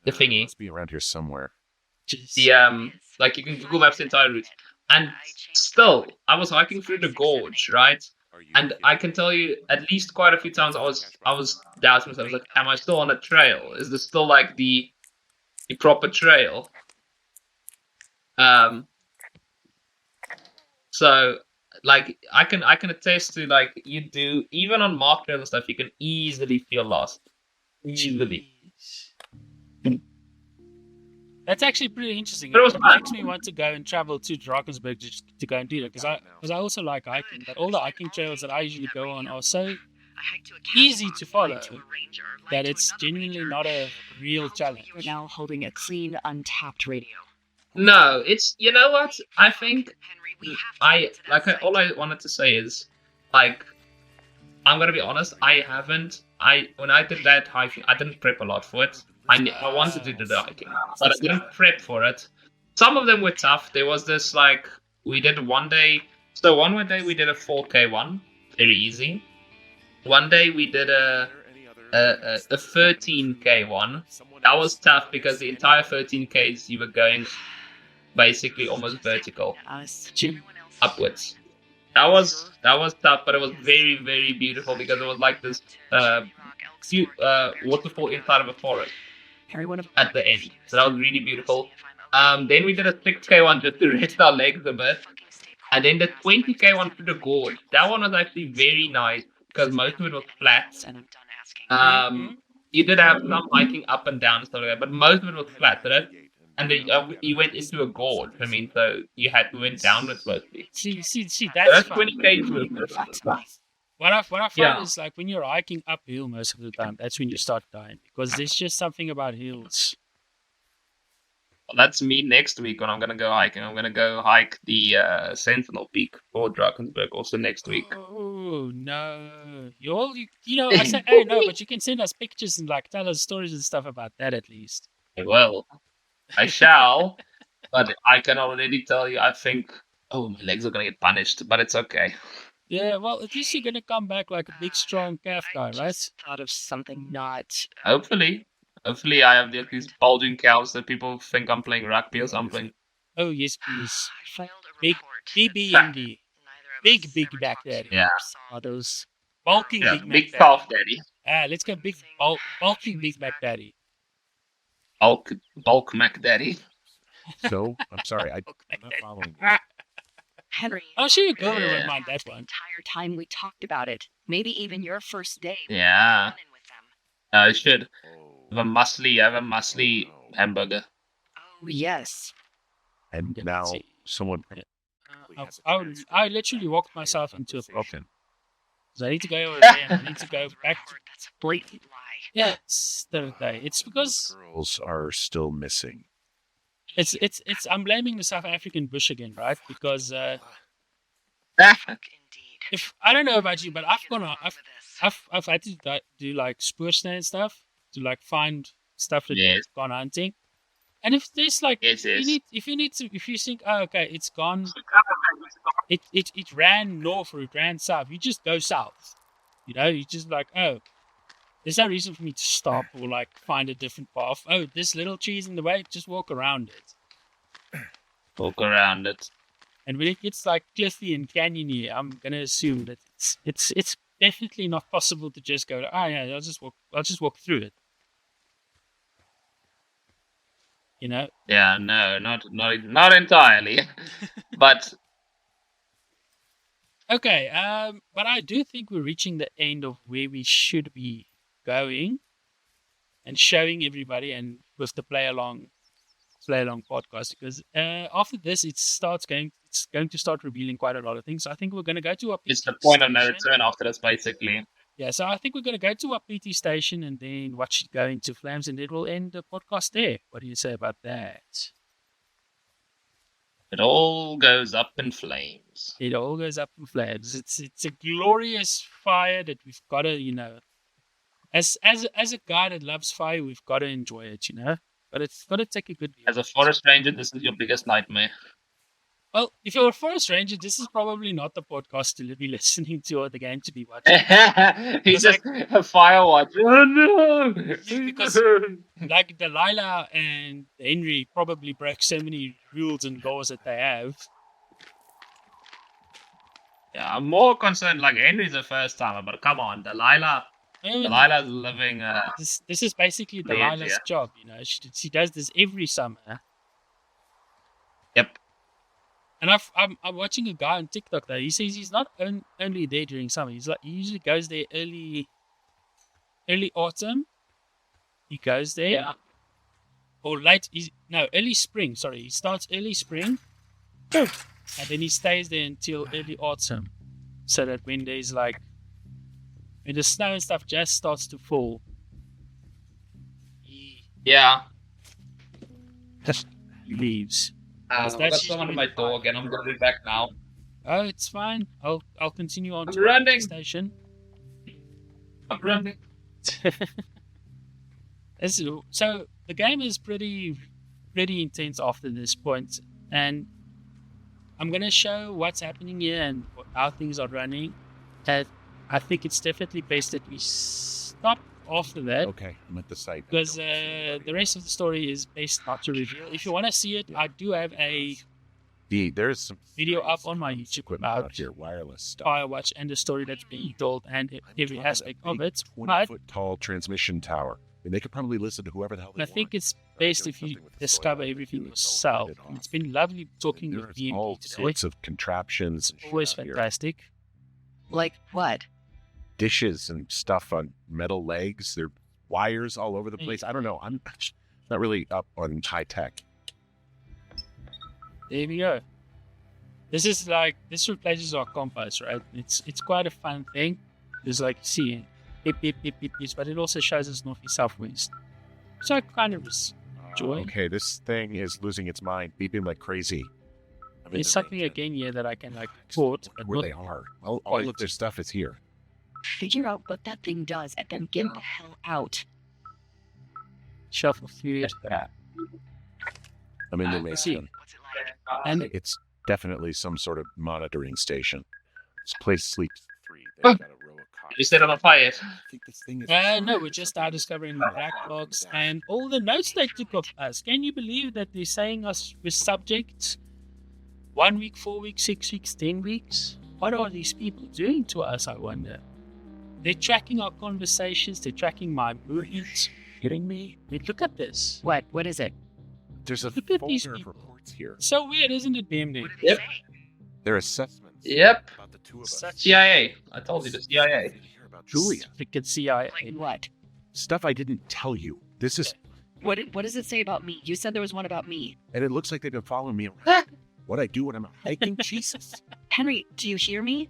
thingy. Must be around here somewhere. You can Google Maps the entire route. And still, I was hiking through the gorge, right? And I can tell you, at least quite a few times, I was doubting myself. I was like, am I still on a trail? Is this still like the proper trail? So, like, I can attest to, like, you do, even on marked trail and stuff, you can easily feel lost. Easily. That's actually pretty interesting. But it was It fun. makes me want to go and travel to Drakensberg to go and do that, because I also like hiking. But all the hiking trails that I usually go on are so easy to follow that it's genuinely not a real challenge. You are now holding a clean, untapped radio. No, it's, you know what? I think all I wanted to say is, like, I'm gonna be honest. When I did that hiking, I didn't prep a lot for it. I wanted to do the hiking, but I didn't prep for it. Some of them were tough. There was this, like, we did one day. So one day we did a 4K one, very easy. One day we did a 13K one. That was tough because the entire 13Ks you were going basically almost vertical, upwards. That was tough, but it was very, very beautiful because it was like this waterfall inside of a forest at the end. So that was really beautiful. Then we did a 6K one just to rest our legs a bit. And then the 20K one through the gorge. That one was actually very nice because most of it was flat. you did have some hiking up and down and stuff like that, but most of it was flat. So that, and then you went into a gorge. I mean, so we went downwards mostly. See, So that's that's fun. 20 km worth. What I find Yeah. is like when you're hiking uphill most of the time, that's when you start dying because there's just something about hills. Well, that's me next week when I'm gonna go hiking. I'm gonna go hike the Sentinel Peak for Drakensberg also next week. Oh no! I say, hey, no, but you can send us pictures and like tell us stories and stuff about that at least. Well, I shall, but I can already tell you. I think, oh, my legs are gonna get punished, but it's okay. Yeah, well, at least you're gonna come back like a big, strong calf guy, I right? just thought of something not. Hopefully, I have these bulging calves that people think I'm playing rugby or something. Oh yes, please. I filed a Big report. BBMD, Neither of big us Big ever Back talked to Daddy. Yeah. or saw those. bulking Yeah, Big big Mac Daddy. calf daddy, Let's go bulking Big Mac Daddy. bulk Mac daddy. So, I'm sorry, I'm Bulk Mac not Daddy. following. Henry. I'm sure your girl Yeah. wouldn't mind that The one. entire time we talked about it. Maybe even your first day. when you Yeah. went in with them. I should Oh, have a muscly hamburger. Oh yes. and Yeah, now let's see. someone I literally walked myself into a problem. conversation. So I need to go over there and I need to go back to. That's a blatant lie. Yeah, it's third day. It's because Girls are still missing. it's I'm blaming the South African bush again, right? Because Fuck indeed. if I don't know about you, but I've gone on, Get over this. I've had to do like spoorsnare and stuff to like find stuff that Yes. has gone hunting. And if there's like Yes, yes. if you think, oh, okay, it's gone, it ran north or it ran south, you just go south. You just like, oh, there's no reason for me to stop or like find a different path. Oh, this little tree's in the way, just walk around it. Walk around it. And when it gets like cliffy and canyony, I'm gonna assume that it's definitely not possible to just go, oh yeah, I'll just walk through it. Yeah, no, not entirely, but Okay, but I do think we're reaching the end of where we should be going and showing everybody and with the play along podcast because after this it's going to start revealing quite a lot of things. So I think we're going to go to a it's the PT point of no station. return after this, basically. Yeah, so I think we're going to go to a PT station and then watch it go into flames and it will end the podcast there. What do you say about that? It all goes up in flames. It all goes up in flames. It's a glorious fire that we've got to, as a guy that loves fire, we've got to enjoy it, But it's got to take a good view. As a forest ranger, this is your biggest nightmare. Well, if you're a forest ranger, this is probably not the podcast to be listening to or the game to be watching. He's just a Firewatch. Oh no! Because like Delilah and Henry probably broke so many rules and laws that they have. Yeah, I'm more concerned. Like Henry's a first timer, but come on, Delilah's living. This is basically Yeah, Delilah's yeah. job, She does this every summer. Yep. And I'm watching a guy on TikTok though. He says he's not only there during summer. He usually goes there early autumn. He goes there. Yeah. Or early spring. Sorry, he starts early spring, and then he stays there until early autumn, so that when the snow and stuff just starts to fall, he Yeah. leaves. I've got someone at my door again. I'm gonna be back now. Oh, it's fine. I'll continue on I'm to the running. next station. I'm running. So the game is pretty intense after this point, and I'm gonna show what's happening here and how things are running. I think it's definitely best that we stop after that Okay, I'm at the site. because the rest of the story is best not to reveal. If you want to see it, I do have a There's some video up on my YouTube equipment out about here, wireless stuff. Firewatch and the story that's being told and every aspect of it. But 20-foot tall transmission tower. I mean, they could probably listen to whoever the hell they I want. think it's best if you Something with the discover soil, everything do it, so yourself. get it And it's off. been lovely talking with There's all BMD today. sorts of contraptions. and shit Always out here. fantastic. Like what? Dishes and stuff on metal legs. They're wires all over the place. I don't know. I'm not really up on high tech. There we go. This replaces our compass, right? It's quite a fun thing. There's like, see, beep, beep, beep, beep, beep, but it also shows us north, east, southwest. So I kind of enjoy. Okay, this thing is losing its mind, beeping like crazy. It's something again here that I can like port. Where they are. All of their stuff is here. Figure out what that thing does and then get the hell out. Shuffle through it. I'm in the main. What's it like? And It's definitely some sort of monitoring station. This place sleeps three. They've got a row of cots. You set on fire. I think this thing is. no, we're just out discovering the black box and all the notes they took of us. Can you believe that they're saying us with subjects 1 week, 4 weeks, 6 weeks, 10 weeks? What are these people doing to us, I wonder? They're tracking our conversations, they're tracking my movements. Kidding me? I mean, look at this. What? What is it? There's a Look at these folder of people. reports here. So weird, isn't it, BMD? Yep. Their assessments. Yep. About the two of us. Such CIA. I told you the CIA. Did you hear about Julia? Freaking CIA. Like what? Stuff I didn't tell you. This is, What does it say about me? You said there was one about me. and it looks like they've been following me around. What I do when I'm out hiking? Jesus. Henry, do you hear me?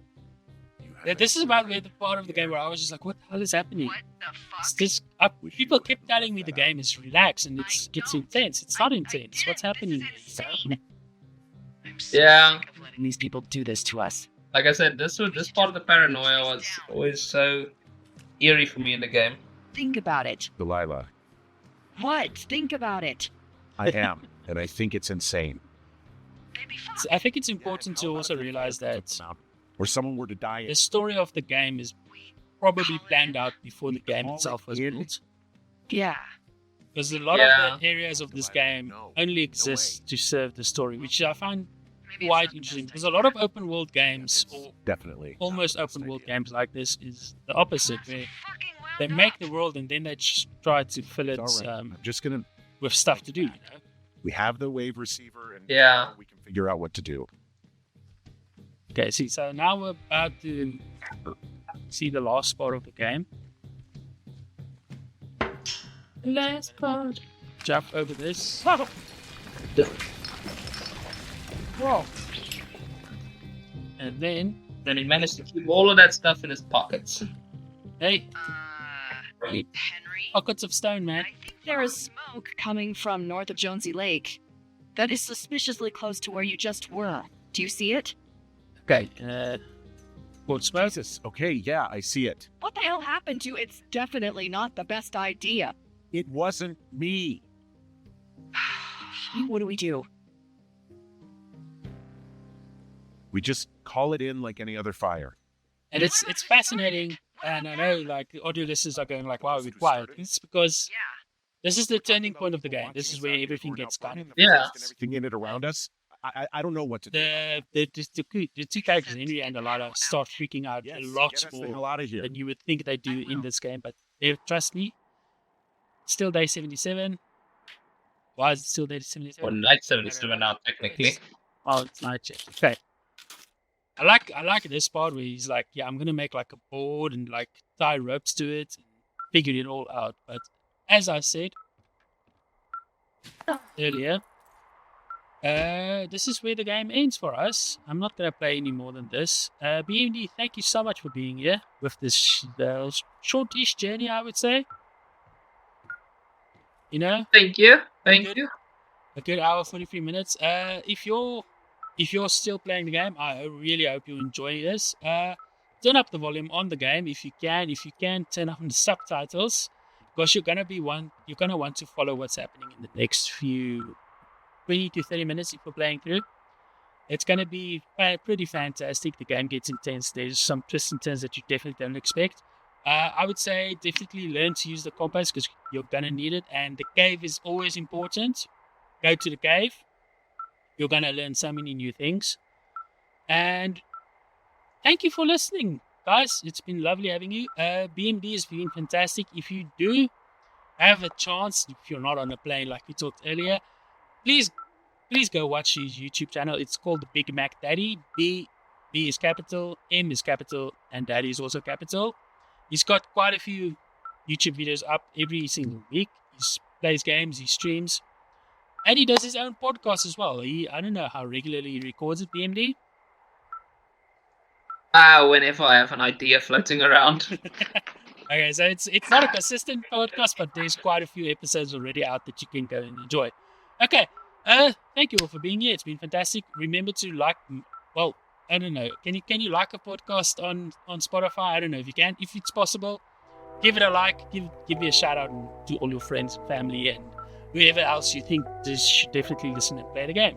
Yeah, this is about the part of the game where I was just like, what the hell is happening? What the fuck? It's this, people kept telling me the game is relaxed and it gets intense. It's not intense. What's happening? Insane. I'm Yeah. sick of letting these people do this to us. Like I said, this part of the paranoia was always so eerie for me in the game. Think about it. Delilah, What? Think about it. I am, and I think it's insane. They'd be fine. I think it's important to also realize that Or someone were to die. the story of the game is probably planned out before the game itself was built. Yeah. Because a lot Yeah. of the areas of this game only exist to serve the story, which I find quite interesting. Because a lot of open world games, or Definitely. almost open world games like this, is the opposite, where they make the world and then they just try to fill it It's all right. I'm just gonna. with stuff to do. You know? We have the wave receiver, and Yeah. we can figure out what to do. Okay, see, so now we're about to see the last part of the game. Last part. Jump over this. Whoa. And then, Then he managed to keep all of that stuff in his pockets. hey, Henry? pockets of stone, man. I think there is smoke coming from north of Jonesy Lake. That is suspiciously close to where you just were. Do you see it? Okay, what smoke? Jesus. Okay, yeah, I see it. What the hell happened to you? It's definitely not the best idea. It wasn't me. What do we do? We just call it in like any other fire. And it's fascinating, and I know like the audio listeners are going like, "Wow, we're quiet." It's because this is the turning point of the game. This is where everything gets done. Yeah. And everything in it around us. I don't know what to do. The two characters, Henry and Delilah, start freaking out Yes, a lot get us the more hell out of here. than you would think they do in this game. But trust me, still day 77. Why is it still day Or 77? night 77 now, technically. Oh, it's night shift. Okay. I like this part where he's like, yeah, I'm gonna make like a board and like tie ropes to it and figure it all out. But as I said earlier, this is where the game ends for us. I'm not gonna play any more than this. BMD, thank you so much for being here with this shortish journey, I would say. You know, Thank you. Thank you. a good hour 43 minutes. If you're still playing the game, I really hope you enjoy this. Turn up the volume on the game if you can. If you can, turn up the subtitles, because you're gonna want to follow what's happening in the next few 20 to 30 minutes if you're playing through. It's gonna be pretty fantastic. The game gets intense. There's some twists and turns that you definitely don't expect. I would say definitely learn to use the compass because you're gonna need it. And the cave is always important. Go to the cave. You're gonna learn so many new things. And thank you for listening, guys. It's been lovely having you. BMD has been fantastic. If you do have a chance, if you're not on a plane like we talked earlier, please go watch his YouTube channel. It's called BigMacDaddy. B is capital, M is capital, and Daddy is also capital. He's got quite a few YouTube videos up every single week. He plays games, he streams, and he does his own podcast as well. I don't know how regularly he records it, BMD. Whenever I have an idea floating around. Okay, so it's not a consistent podcast, but there's quite a few episodes already out that you can go and enjoy. Okay, thank you all for being here. It's been fantastic. Remember to like, well, I don't know. Can you like a podcast on Spotify? I don't know if you can. If it's possible, give it a like. Give me a shout out to all your friends, family, and whoever else you think should definitely listen and play the game.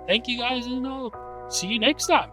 Thank you guys, and I'll see you next time.